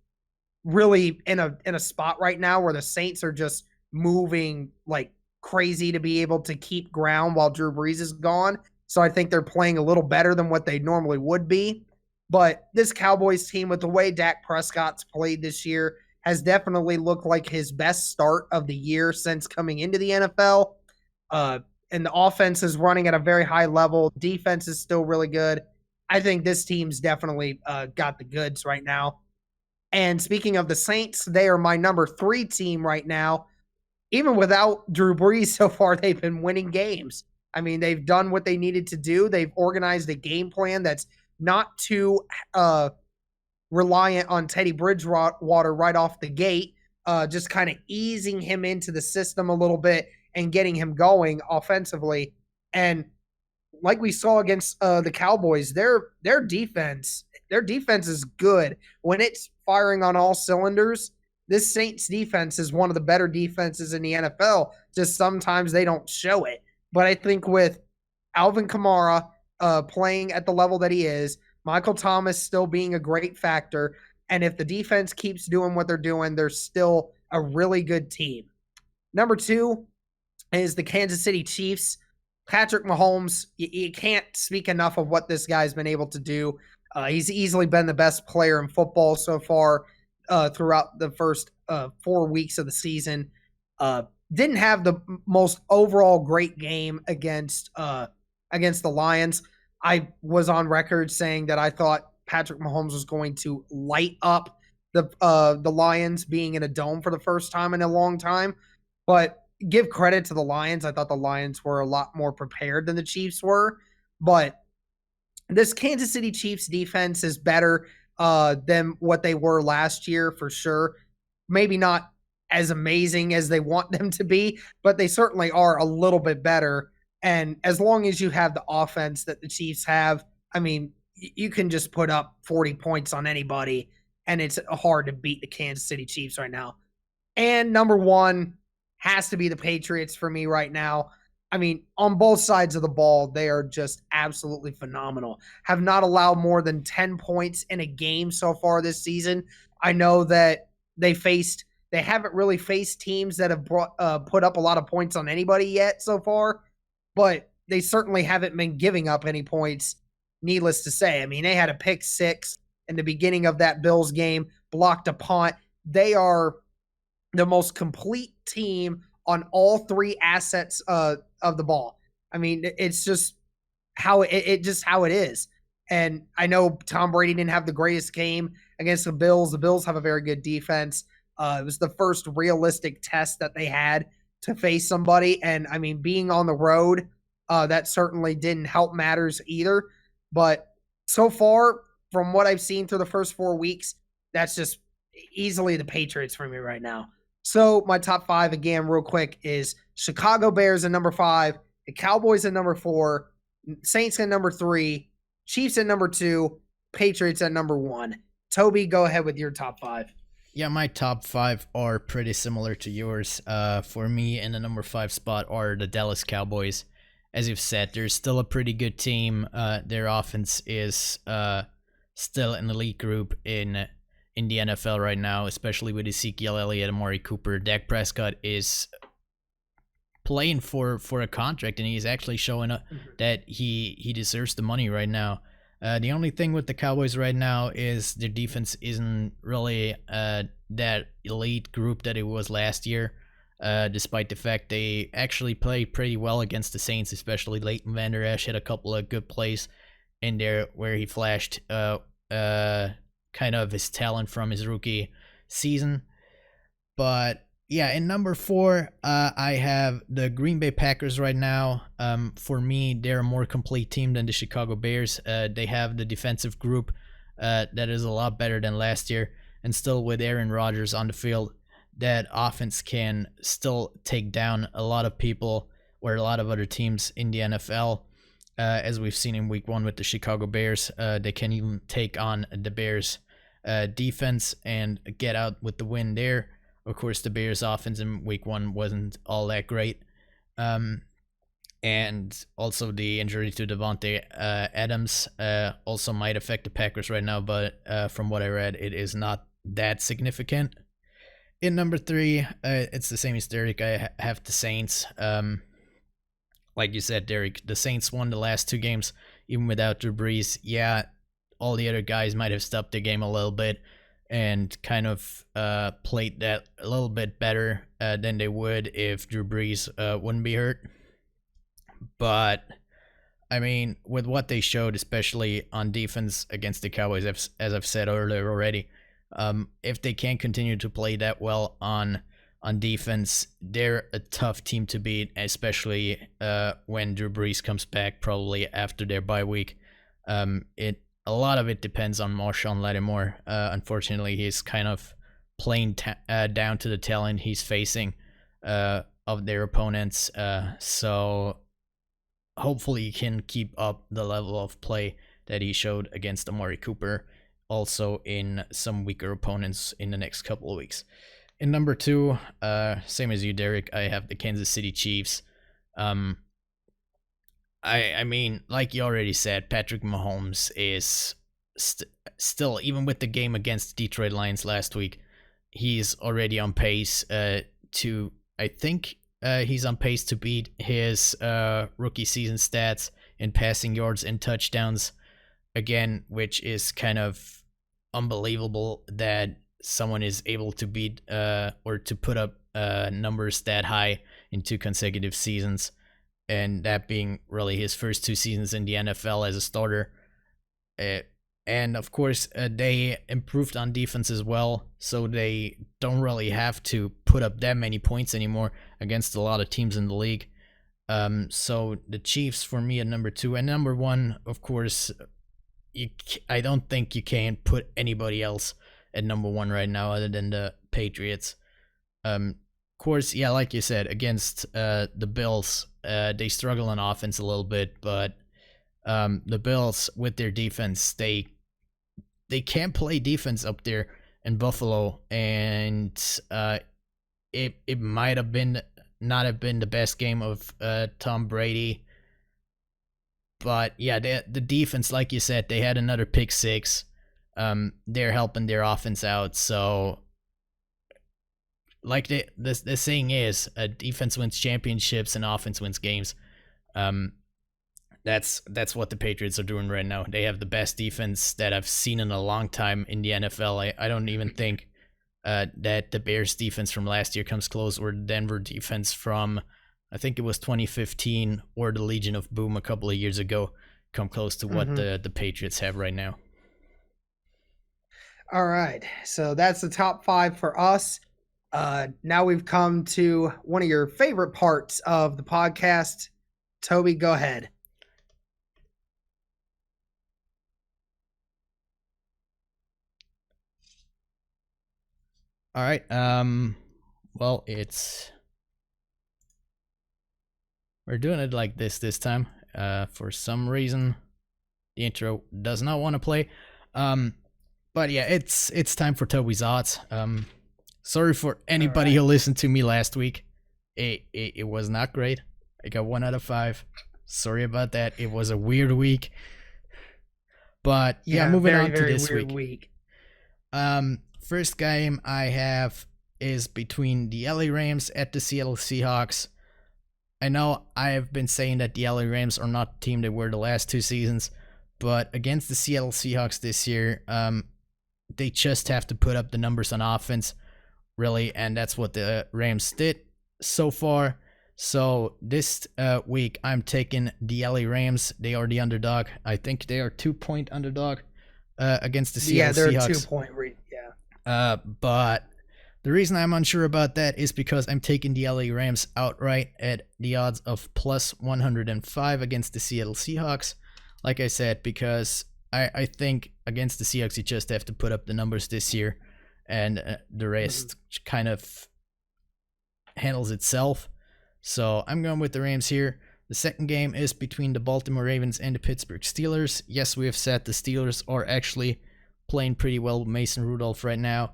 really in a spot right now where the Saints are just moving like crazy to be able to keep ground while Drew Brees is gone. So I think they're playing a little better than what they normally would be. But this Cowboys team, with the way Dak Prescott's played this year, has definitely looked like his best start of the year since coming into the NFL. And the offense is running at a very high level. Defense is still really good. I think this team's definitely got the goods right now. And speaking of the Saints, they are my number 3 team right now. Even without Drew Brees, so far they've been winning games. They've done what they needed to do. They've organized a game plan that's not too reliant on Teddy Bridgewater right off the gate, just kind of easing him into the system a little bit and getting him going offensively. And like we saw against the Cowboys, their defense is good. When it's firing on all cylinders, this Saints defense is one of the better defenses in the NFL. Just sometimes they don't show it. But I think with Alvin Kamara playing at the level that he is, Michael Thomas still being a great factor, and if the defense keeps doing what they're doing, they're still a really good team. Number 2 is the Kansas City Chiefs. Patrick Mahomes, you can't speak enough of what this guy's been able to do. He's easily been the best player in football so far throughout the first 4 weeks of the season. Didn't have the most overall great game against the Lions. I was on record saying that I thought Patrick Mahomes was going to light up the Lions being in a dome for the first time in a long time. But give credit to the Lions. I thought the Lions were a lot more prepared than the Chiefs were. But this Kansas City Chiefs defense is better than what they were last year for sure. Maybe not as amazing as they want them to be, but they certainly are a little bit better. And as long as you have the offense that the Chiefs have, I mean, you can just put up 40 points on anybody, and it's hard to beat the Kansas City Chiefs right now. And number one has to be the Patriots for me right now. I mean, on both sides of the ball, they are just absolutely phenomenal. Have not allowed more than 10 points in a game so far this season. I know that they haven't really faced teams that have put up a lot of points on anybody yet so far, but they certainly haven't been giving up any points, needless to say. I mean, they had a pick six in the beginning of that Bills game, blocked a punt. They are the most complete team on all three assets of the ball. I mean, it's just how it is. And I know Tom Brady didn't have the greatest game against the Bills. The Bills have a very good defense. It was the first realistic test that they had to face somebody. And I mean, being on the road, that certainly didn't help matters either. But so far, from what I've seen through the first 4 weeks, that's just easily the Patriots for me right now. So my top five, again, real quick, is Chicago Bears at number 5, the Cowboys at number 4, Saints at number 3, Chiefs at number 2, Patriots at number 1. Toby, go ahead with your top 5. Yeah, my top 5 are pretty similar to yours. For me, in the number 5 spot are the Dallas Cowboys. As you've said, they're still a pretty good team. Their offense is still an elite group in the NFL right now, especially with Ezekiel Elliott and Amari Cooper. Dak Prescott is playing for a contract, and he's actually showing up that he deserves the money right now. The only thing with the Cowboys right now is their defense isn't really that elite group that it was last year, despite the fact they actually play pretty well against the Saints, especially Leighton Vander Esch had a couple of good plays in there where he flashed kind of his talent from his rookie season. But yeah, in number 4, I have the Green Bay Packers right now. For me, they're a more complete team than the Chicago Bears. They have the defensive group that is a lot better than last year. And still with Aaron Rodgers on the field, that offense can still take down a lot of people or a lot of other teams in the NFL. As we've seen in week 1 with the Chicago Bears, they can even take on the Bears defense and get out with the win there. Of course, the Bears offense in week 1 wasn't all that great. And also the injury to Devontae Adams also might affect the Packers right now, but from what I read, it is not that significant. In number 3, it's the same as Derek. I have the Saints. Like you said, Derek, the Saints won the last 2 games, even without Drew Brees. Yeah, all the other guys might have stopped their game a little bit and kind of played that a little bit better than they would if Drew Brees wouldn't be hurt. But, I mean, with what they showed, especially on defense against the Cowboys, as I've said earlier already, if they can't continue to play that well on defense, they're a tough team to beat, especially when Drew Brees comes back, probably after their bye week. A lot of it depends on Marshawn Lattimore. Unfortunately, he's kind of playing down to the talent he's facing of their opponents. So hopefully he can keep up the level of play that he showed against Amari Cooper, also in some weaker opponents in the next couple of weeks. In number 2, same as you, Derek, I have the Kansas City Chiefs. I mean, like you already said, Patrick Mahomes is still, even with the game against the Detroit Lions last week, he's already on pace to, I think he's on pace to beat his rookie season stats in passing yards and touchdowns. again, which is kind of unbelievable that someone is able to beat or to put up numbers that high in 2 consecutive seasons, and that being really his first 2 seasons in the NFL as a starter. Uh, and of course, they improved on defense as well, so they don't really have to put up that many points anymore against a lot of teams in the league. So the Chiefs for me at number 2, and number 1, of course, I don't think you can put anybody else at number 1 right now other than the Patriots. Of course, yeah, like you said, against the Bills, they struggle on offense a little bit, but the Bills with their defense, they can't play defense up there in Buffalo, and it might have been not have been the best game of Tom Brady. But yeah, the defense, like you said, they had another pick 6. They're helping their offense out. So, like the saying is, defense wins championships and offense wins games. That's what the Patriots are doing right now. They have the best defense that I've seen in a long time in the NFL. I don't even think that the Bears defense from last year comes close, or the Denver defense from, I think it was 2015, or the Legion of Boom a couple of years ago, come close to what the Patriots have right now. All right, so that's the top 5 for us. Now we've come to one of your favorite parts of the podcast. Toby, go ahead. All right. Well, we're doing it like this time. For some reason, the intro does not want to play. But yeah, it's time for Toby's odds. Sorry for anybody who listened to me last week. It was not great. I got 1 out of 5. Sorry about that. It was a weird week. But yeah, moving on to this week. First game I have is between the LA Rams at the Seattle Seahawks. I know I have been saying that the LA Rams are not the team they were the last 2 seasons, but against the Seattle Seahawks this year, they just have to put up the numbers on offense, really, and that's what the Rams did so far. So this week, I'm taking the LA Rams. They are the underdog. I think they are 2-point underdog against the Seattle Seahawks. Yeah, they're 2-point. But the reason I'm unsure about that is because I'm taking the LA Rams outright at the odds of plus 105 against the Seattle Seahawks. Like I said, because I think against the Seahawks, you just have to put up the numbers this year, and the rest kind of handles itself. So I'm going with the Rams here. The second game is between the Baltimore Ravens and the Pittsburgh Steelers. Yes, we have said the Steelers are actually playing pretty well with Mason Rudolph right now,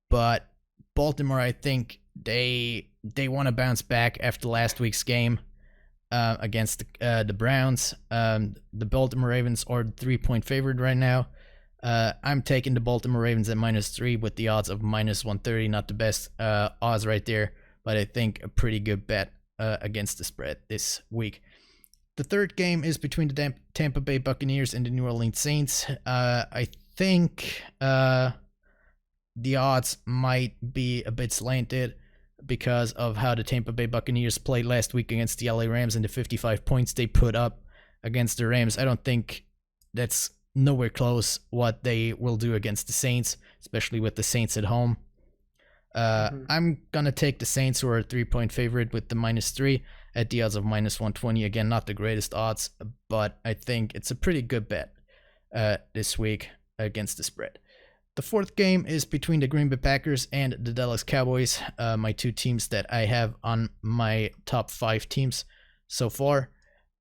but Baltimore, I think they want to bounce back after last week's game against the Browns. The Baltimore Ravens are 3-point favored right now. I'm taking the Baltimore Ravens at -3 with the odds of -130. Not the best odds right there, but I think a pretty good bet against the spread this week. The third game is between the Tampa Bay Buccaneers and the New Orleans Saints. I think the odds might be a bit slanted because of how the Tampa Bay Buccaneers played last week against the LA Rams and the 55 points they put up against the Rams. I don't think that's nowhere close what they will do against the Saints, especially with the Saints at home. I'm going to take the Saints, who are a 3-point favorite, with the -3 at the odds of -120. Again, not the greatest odds, but I think it's a pretty good bet this week against the spread. The fourth game is between the Green Bay Packers and the Dallas Cowboys, my 2 teams that I have on my top 5 teams so far.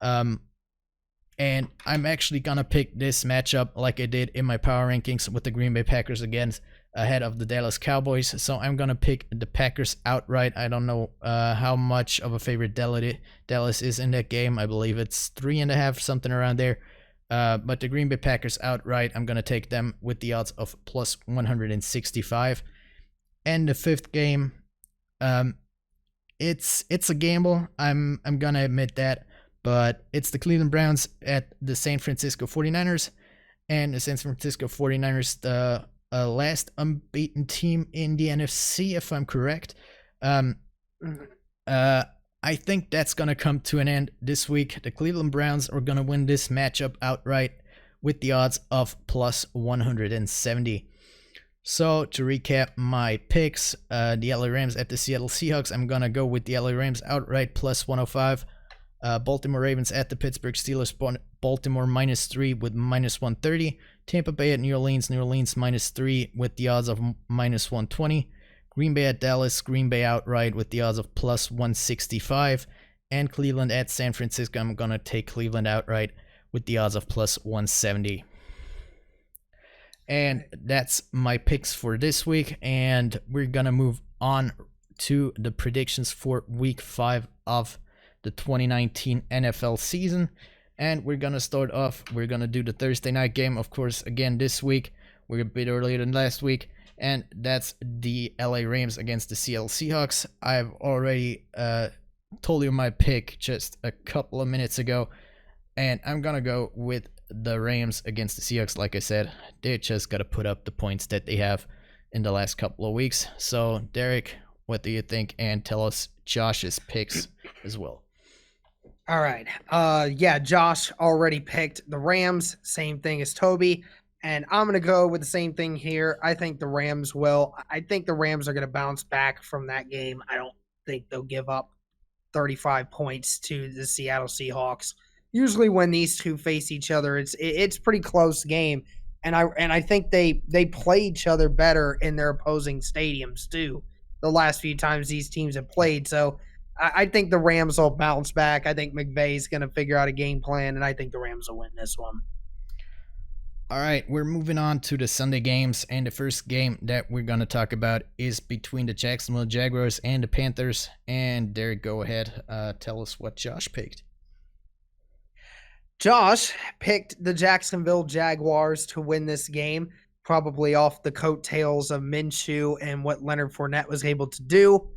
And I'm actually going to pick this matchup like I did in my power rankings with the Green Bay Packers against ahead of the Dallas Cowboys. So I'm going to pick the Packers outright. I don't know how much of a favorite Dallas is in that game. I believe it's 3.5, something around there. But the Green Bay Packers outright, I'm going to take them with the odds of plus 165. And the fifth game, it's a gamble. I'm going to admit that. But it's the Cleveland Browns at the San Francisco 49ers. and the San Francisco 49ers, the last unbeaten team in the NFC, if I'm correct. I think that's going to come to an end this week. The Cleveland Browns are going to win this matchup outright with the odds of plus 170. So to recap my picks, the LA Rams at the Seattle Seahawks, I'm going to go with the LA Rams outright plus 105. Baltimore Ravens at the Pittsburgh Steelers, Baltimore -3 with minus 130. Tampa Bay at New Orleans -3 with the odds of minus 120. Green Bay at Dallas, Green Bay outright with the odds of plus 165. And Cleveland at San Francisco, I'm going to take Cleveland outright with the odds of plus 170. And that's my picks for this week. And we're going to move on to the predictions for week 5 of the 2019 NFL season. And we're going to start off, we're going to do the Thursday night game, of course, again this week. We're a bit earlier than last week. And that's the LA Rams against the Seattle Seahawks. I've already told you my pick just a couple of minutes ago. And I'm going to go with the Rams against the Seahawks. Like I said, they just got to put up the points that they have in the last couple of weeks. So, Derek, what do you think? And tell us Josh's picks as well. All right. Yeah, Josh already picked the Rams. Same thing as Tobi. And I'm going to go with the same thing here. I think the Rams will. I think the Rams are going to bounce back from that game. I don't think they'll give up 35 points to the Seattle Seahawks. Usually when these two face each other, it's pretty close game. And I think they play each other better in their opposing stadiums too. The last few times these teams have played. So I think the Rams will bounce back. I think McVay's going to figure out a game plan, and I think the Rams will win this one. All right, we're moving on to the Sunday games, and the first game that we're going to talk about is between the Jacksonville Jaguars and the Panthers. And Derek, go ahead. Tell us what Josh picked. Josh picked the Jacksonville Jaguars to win this game, probably off the coattails of Minshew and what Leonard Fournette was able to do.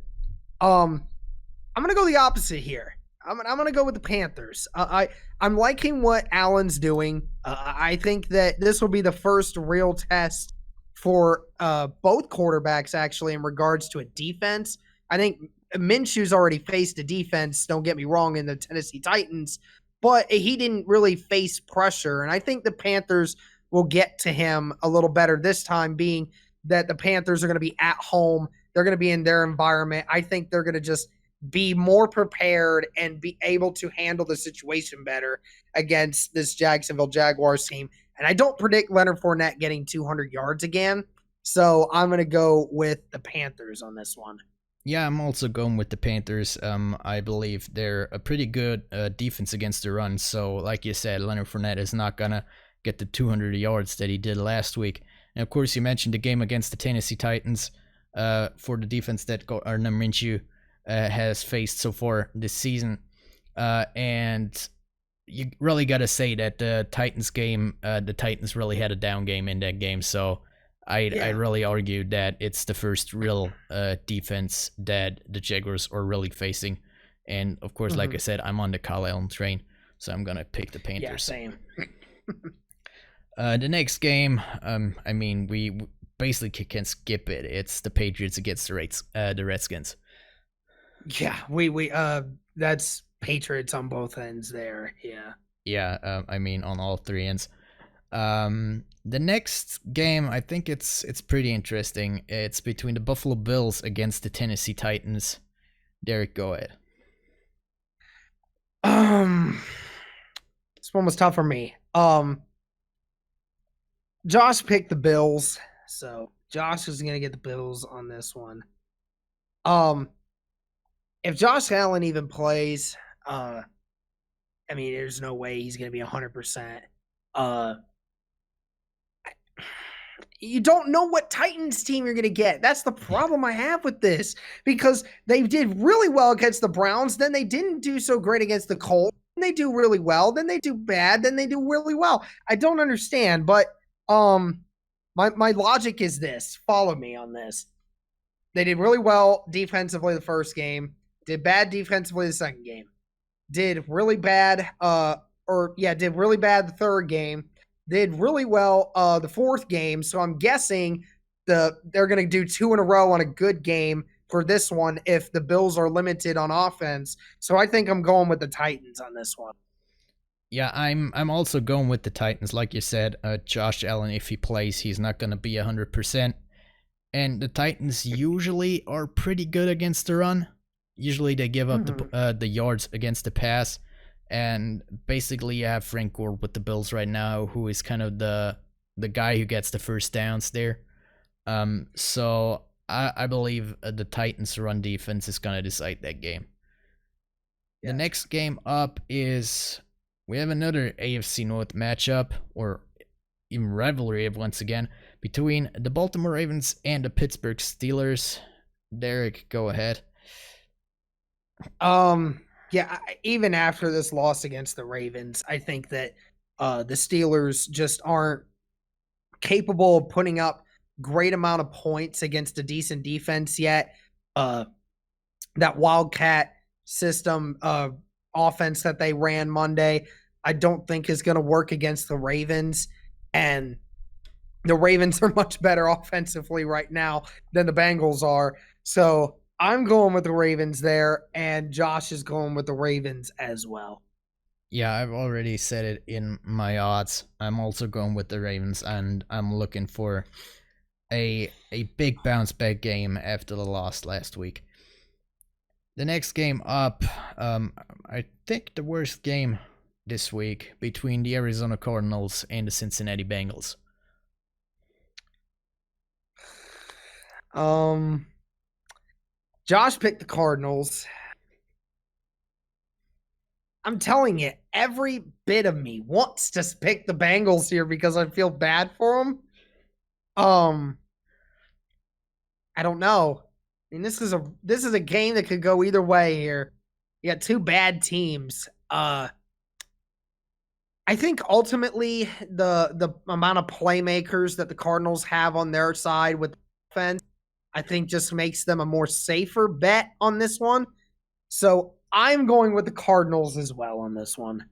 I'm going to go the opposite here. I'm going to go with the Panthers. I'm liking what Allen's doing. I think that this will be the first real test for both quarterbacks, actually, in regards to a defense. I think Minshew's already faced a defense, don't get me wrong, in the Tennessee Titans, but he didn't really face pressure. And I think the Panthers will get to him a little better this time, being that the Panthers are going to be at home. They're going to be in their environment. I think they're going to just be more prepared and be able to handle the situation better against this Jacksonville Jaguars team. And I don't predict Leonard Fournette getting 200 yards again. So I'm going to go with the Panthers on this one. Yeah, I'm also going with the Panthers. I believe they're a pretty good defense against the run. So like you said, Leonard Fournette is not going to get the 200 yards that he did last week. And of course, you mentioned the game against the Tennessee Titans for the defense that Gardner Minshew has faced so far this season. And you really got to say that the Titans game, the Titans really had a down game in that game. So I really argue that it's the first real defense that the Jaguars are really facing. And of course, like I said, I'm on the Kyle Allen train, so I'm going to pick the Panthers. Yeah, same. The next game, I mean, we basically can skip it. It's the Patriots against the Redskins. Yeah, we that's Patriots on both ends there. Yeah. Yeah, I mean on all three ends. The next game, I think it's pretty interesting. It's between the Buffalo Bills against the Tennessee Titans. Derek, go ahead. This one was tough for me. Josh picked the Bills, so Josh is gonna get the Bills on this one. If Josh Allen even plays, I mean, there's no way he's going to be 100%. You don't know what Titans team you're going to get. That's the problem I have with this, because they did really well against the Browns. Then they didn't do so great against the Colts. Then they do really well. Then they do bad. Then they do really well. I don't understand, but my logic is this. Follow me on this. They did really well defensively the first game. Did bad defensively the second game. Did really bad the third game. did really well the fourth game, so I'm guessing they're going to do 2 in a row on a good game for this one if the Bills are limited on offense. So I think I'm going with the Titans on this one. Yeah, I'm also going with the Titans. Like you said, Josh Allen, if he plays, he's not going to be 100%. And the Titans usually are pretty good against the run. Usually they give up the yards against the pass. And basically you have Frank Gore with the Bills right now, who is kind of the guy who gets the first downs there. So I believe the Titans' run defense is going to decide that game. The next game up is, we have another AFC North matchup, or even rivalry once again, between the Baltimore Ravens and the Pittsburgh Steelers. Derek, go ahead. Yeah, even after this loss against the Ravens, I think that the Steelers just aren't capable of putting up great amount of points against a decent defense yet. That Wildcat system offense that they ran Monday, I don't think is going to work against the Ravens. And the Ravens are much better offensively right now than the Bengals are. So I'm going with the Ravens there, and Josh is going with the Ravens as well. Yeah, I've already said it in my odds. I'm also going with the Ravens, and I'm looking for a big bounce back game after the loss last week. The next game up, I think the worst game this week, between the Arizona Cardinals and the Cincinnati Bengals. Josh picked the Cardinals. I'm telling you, every bit of me wants to pick the Bengals here because I feel bad for them. I don't know. I mean, this is a game that could go either way here. You got two bad teams. I think ultimately the amount of playmakers that the Cardinals have on their side with offense, I think just makes them a more safer bet on this one. So I'm going with the Cardinals as well on this one.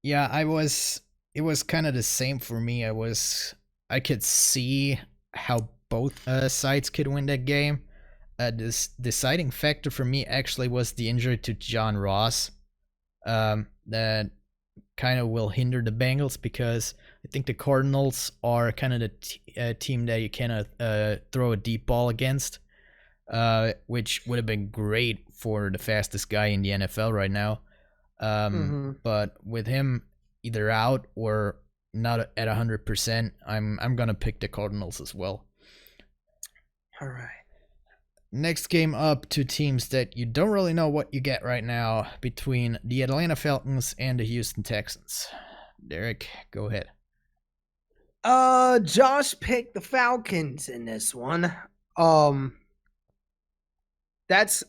Yeah, it was kind of the same for me. I could see how both sides could win that game. This deciding factor for me actually was the injury to John Ross. That kind of will hinder the Bengals, because I think the Cardinals are kind of the team that you cannot throw a deep ball against, which would have been great for the fastest guy in the NFL right now. But with him either out or not at 100%, I'm gonna pick the Cardinals as well. All right. Next game up, two teams that you don't really know what you get right now, between the Atlanta Falcons and the Houston Texans. Derek, go ahead. Josh picked the Falcons in this one. That's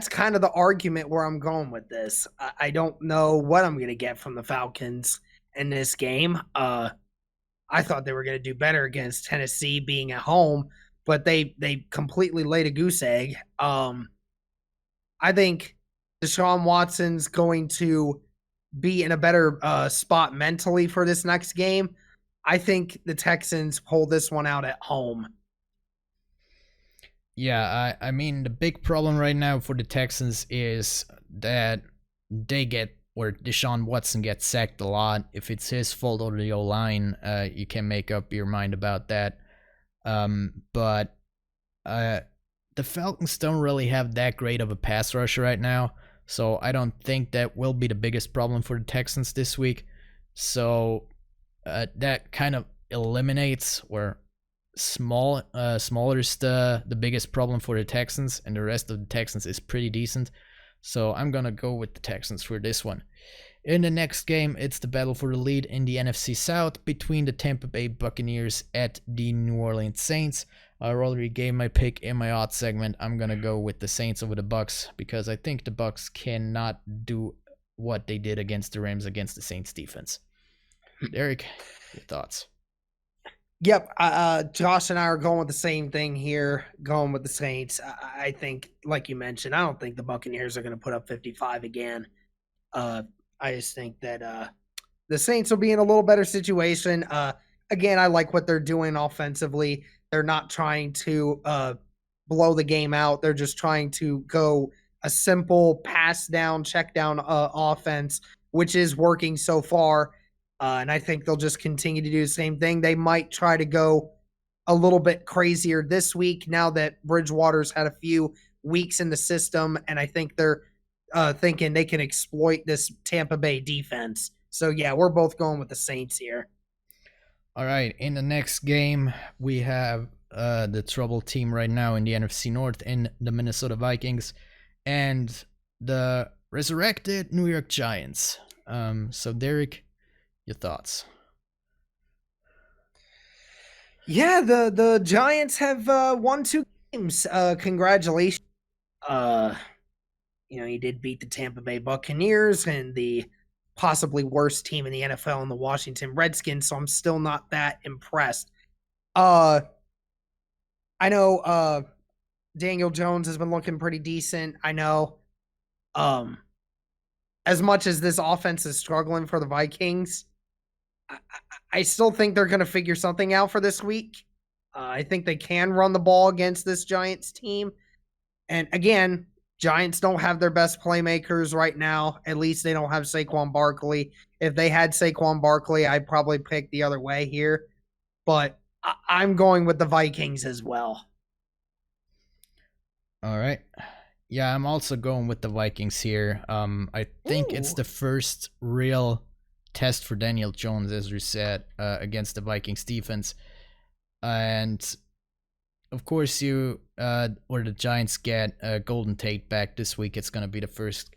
kind of the argument where I'm going with this. I don't know what I'm going to get from the Falcons in this game. I thought they were going to do better against Tennessee being at home, but they completely laid a goose egg. I think Deshaun Watson's going to be in a better spot mentally for this next game. I think the Texans pull this one out at home. Yeah, I mean, the big problem right now for the Texans is that Deshaun Watson gets sacked a lot. If it's his fault or the O-line, you can make up your mind about that. But the Falcons don't really have that great of a pass rush right now, so I don't think that will be the biggest problem for the Texans this week. So that kind of eliminates, or smaller is the biggest problem for the Texans, and the rest of the Texans is pretty decent. So I'm gonna go with the Texans for this one. In the next game, it's the battle for the lead in the NFC South between the Tampa Bay Buccaneers at the New Orleans Saints. I already gave my pick in my odds segment. I'm gonna go with the Saints over the Bucs, because I think the Bucs cannot do what they did against the Rams against the Saints defense. Derek, your thoughts? Yep, Josh and I are going with the same thing here, going with the Saints. I think, like you mentioned, I don't think the Buccaneers are going to put up 55 again. I just think that the Saints will be in a little better situation. Again, I like what they're doing offensively. They're not trying to blow the game out. They're just trying to go a simple pass down, check down offense, which is working so far. And I think they'll just continue to do the same thing. They might try to go a little bit crazier this week now that Bridgewater's had a few weeks in the system. And I think they're thinking they can exploit this Tampa Bay defense. So, yeah, we're both going with the Saints here. All right, in the next game, we have the trouble team right now in the NFC North in the Minnesota Vikings and the resurrected New York Giants. So, Derek, your thoughts? Yeah, the Giants have won 2 games. Congratulations. You did beat the Tampa Bay Buccaneers and the possibly worst team in the NFL in the Washington Redskins, so I'm still not that impressed. I know Daniel Jones has been looking pretty decent. I know as much as this offense is struggling for the Vikings, I still think they're going to figure something out for this week. I think they can run the ball against this Giants team. And again, Giants don't have their best playmakers right now. At least they don't have Saquon Barkley. If they had Saquon Barkley, I'd probably pick the other way here. But I'm going with the Vikings as well. All right. Yeah, I'm also going with the Vikings here. I think it's the first real test for Daniel Jones, as we said, against the Vikings defense. And of course, the Giants get Golden Tate back this week. It's going to be the first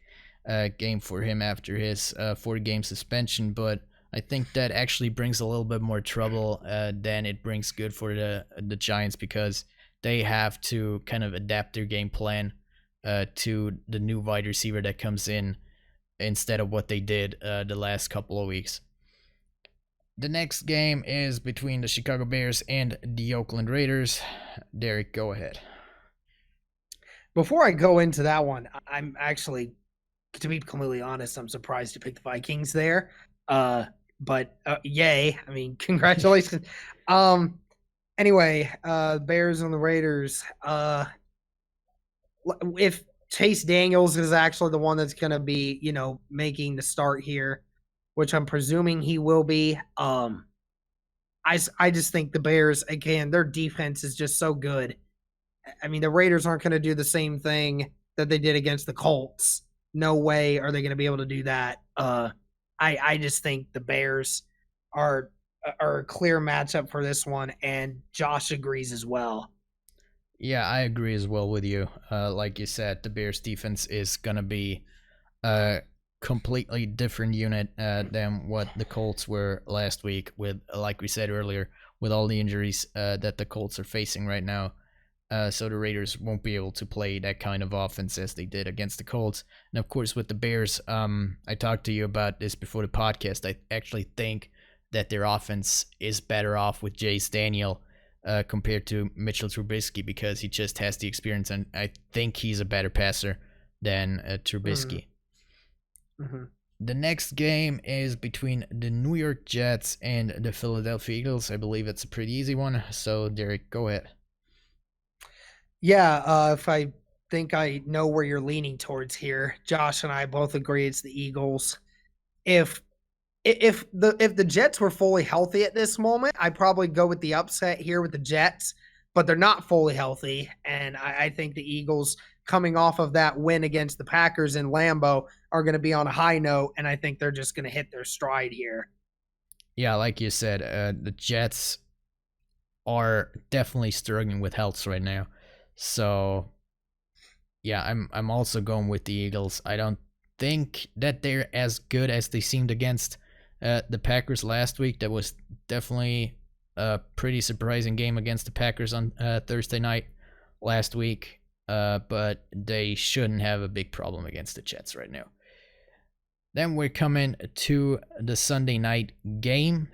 game for him after his 4-game suspension. But I think that actually brings a little bit more trouble than it brings good for the Giants, because they have to kind of adapt their game plan to the new wide receiver that comes in instead of what they did the last couple of weeks. The next game is between the Chicago Bears and the Oakland Raiders. Derek, go ahead. Before I go into that one, I'm actually, to be completely honest, I'm surprised you picked the Vikings there. But yay. I mean, congratulations. Anyway, Bears and the Raiders. If Chase Daniels is actually the one that's going to be, making the start here, which I'm presuming he will be. I just think the Bears, again, their defense is just so good. I mean, the Raiders aren't going to do the same thing that they did against the Colts. No way are they going to be able to do that. I just think the Bears are a clear matchup for this one, and Josh agrees as well. Yeah, I agree as well with you. Like you said, the Bears defense is going to be completely different unit than what the Colts were last week, with, like we said earlier, with all the injuries that the Colts are facing right now. So the Raiders won't be able to play that kind of offense as they did against the Colts. And of course, with the Bears, I talked to you about this before the podcast. I actually think that their offense is better off with Chase Daniel compared to Mitchell Trubisky, because he just has the experience, and I think he's a better passer than Trubisky. Mm-hmm. The next game is between the New York Jets and the Philadelphia Eagles. I believe it's a pretty easy one. So, Derek, go ahead. Yeah, if I think I know where you're leaning towards here, Josh and I both agree it's the Eagles. If the Jets were fully healthy at this moment, I'd probably go with the upset here with the Jets, but they're not fully healthy, and I think the Eagles, coming off of that win against the Packers in Lambeau, are going to be on a high note, and I think they're just going to hit their stride here. Yeah, like you said, the Jets are definitely struggling with health right now. So, yeah, I'm also going with the Eagles. I don't think that they're as good as they seemed against the Packers last week. That was definitely a pretty surprising game against the Packers on Thursday night last week. But they shouldn't have a big problem against the Jets right now. Then we're coming to the Sunday night game,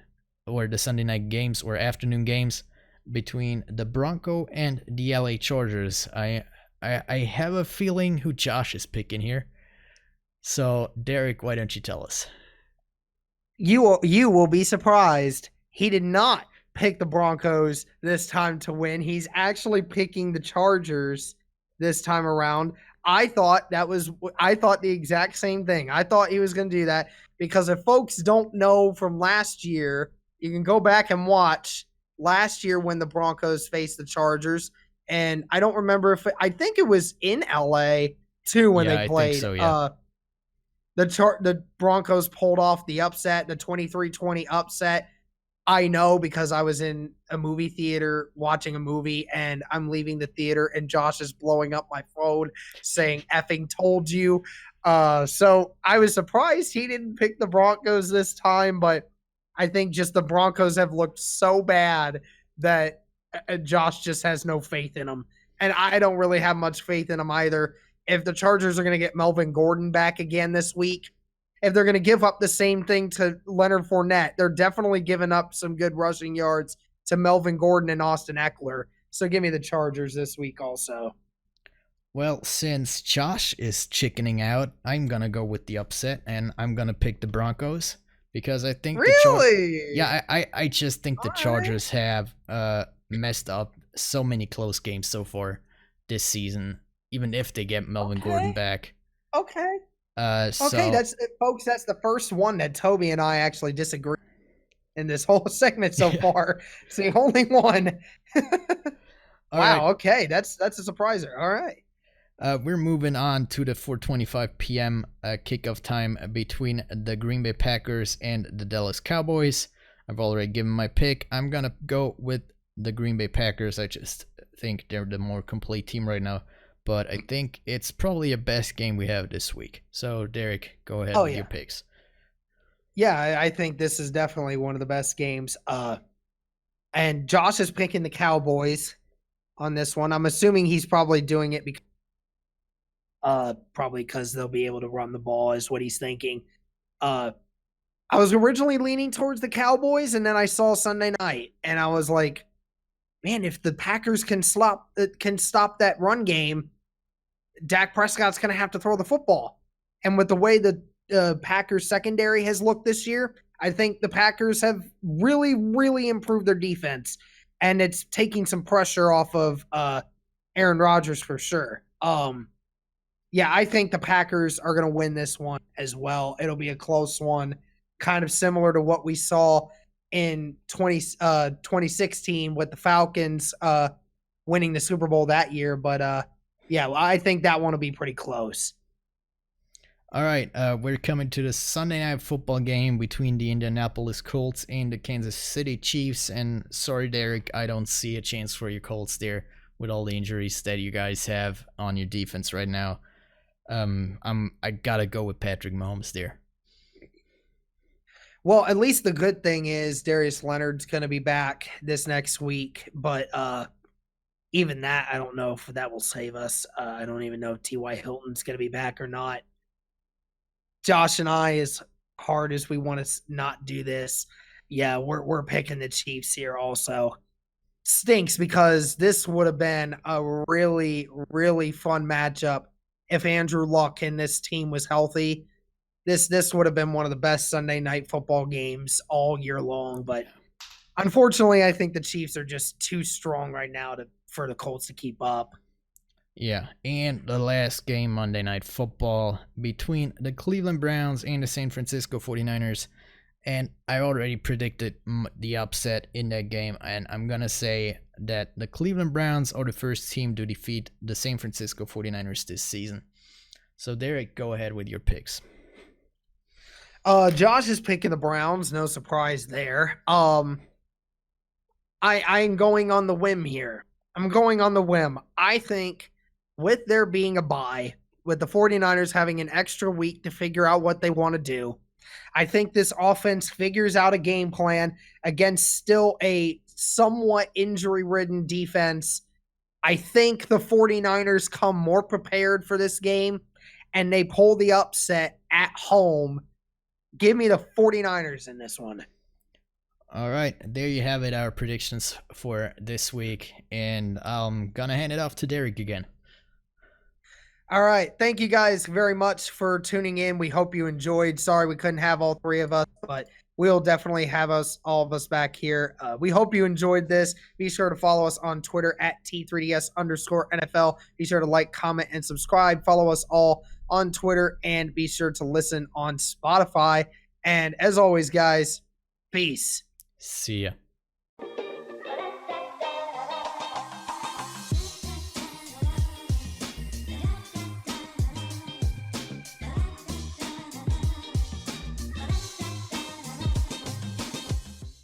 or the Sunday night games, or afternoon games, between the Bronco and the LA Chargers. I have a feeling who Josh is picking here. So, Derek, why don't you tell us? You will be surprised. He did not pick the Broncos this time to win. He's actually picking the Chargers this time around. I thought the exact same thing. I thought he was going to do that because if folks don't know from last year, you can go back and watch last year when the Broncos faced the Chargers. And I don't remember I think it was in LA too when Yeah, they I think played. so, yeah. The Broncos pulled off the upset, the 23-20 upset. I know because I was in a movie theater watching a movie and I'm leaving the theater and Josh is blowing up my phone saying effing told you. So I was surprised he didn't pick the Broncos this time, but I think just the Broncos have looked so bad that Josh just has no faith in them. And I don't really have much faith in them either. If the Chargers are going to get Melvin Gordon back again this week, if they're going to give up the same thing to Leonard Fournette, they're definitely giving up some good rushing yards to Melvin Gordon and Austin Eckler. So give me the Chargers this week also. Well, since Josh is chickening out, I'm gonna go with the upset, and I'm gonna pick the Broncos because I think Really? I just think the All right. Chargers have messed up so many close games so far this season. Even if they get Melvin Gordon back, Okay. so Okay, that's the first one that Toby and I actually disagree in this whole segment so far. It's the only one. all Wow, right. okay. That's a surpriser. All right. We're moving on to the 4:25 p.m. Kickoff time between the Green Bay Packers and the Dallas Cowboys. I've already given my pick. I'm gonna go with the Green Bay Packers. I just think they're the more complete team right now. But I think it's probably a best game we have this week. So Derek, go ahead with your picks. Yeah, I think this is definitely one of the best games. And Josh is picking the Cowboys on this one. I'm assuming he's probably doing it because they'll be able to run the ball is what he's thinking. I was originally leaning towards the Cowboys, and then I saw Sunday night, and I was like, man, if the Packers can stop that run game, Dak Prescott's going to have to throw the football. And with the way the Packers secondary has looked this year, I think the Packers have really, really improved their defense. And it's taking some pressure off of Aaron Rodgers for sure. Yeah, I think the Packers are going to win this one as well. It'll be a close one, kind of similar to what we saw in 2016 with the Falcons winning the Super Bowl that year. But yeah, I think that one will be pretty close. All right, we're coming to the Sunday night football game between the Indianapolis Colts and the Kansas City Chiefs. And sorry, Derek, I don't see a chance for your Colts there with all the injuries that you guys have on your defense right now. I gotta go with Patrick Mahomes there. Well, at least the good thing is Darius Leonard's going to be back this next week, but even that, I don't know if that will save us. I don't even know if T.Y. Hilton's going to be back or not. Josh and I, as hard as we want to not do this, yeah, we're picking the Chiefs here also. Stinks because this would have been a really, really fun matchup if Andrew Luck and this team was healthy. This would have been one of the best Sunday night football games all year long, but unfortunately, I think the Chiefs are just too strong right now for the Colts to keep up. Yeah, and the last game, Monday Night Football, between the Cleveland Browns and the San Francisco 49ers. And I already predicted the upset in that game, and I'm going to say that the Cleveland Browns are the first team to defeat the San Francisco 49ers this season. So, Derek, go ahead with your picks. Josh is picking the Browns, no surprise there. I'm going on the whim here. I'm going on the whim. I think with there being a bye, with the 49ers having an extra week to figure out what they want to do, I think this offense figures out a game plan against still a somewhat injury-ridden defense. I think the 49ers come more prepared for this game, and they pull the upset at home. Give me the 49ers in this one. All right, there you have it, our predictions for this week. And I'm going to hand it off to Derek again. All right. Thank you guys very much for tuning in. We hope you enjoyed. Sorry we couldn't have all three of us, but we'll definitely have all of us back here. We hope you enjoyed this. Be sure to follow us on Twitter at T3DS_NFL. Be sure to like, comment, and subscribe. Follow us all on Twitter, and be sure to listen on Spotify. And as always, guys, peace. See ya.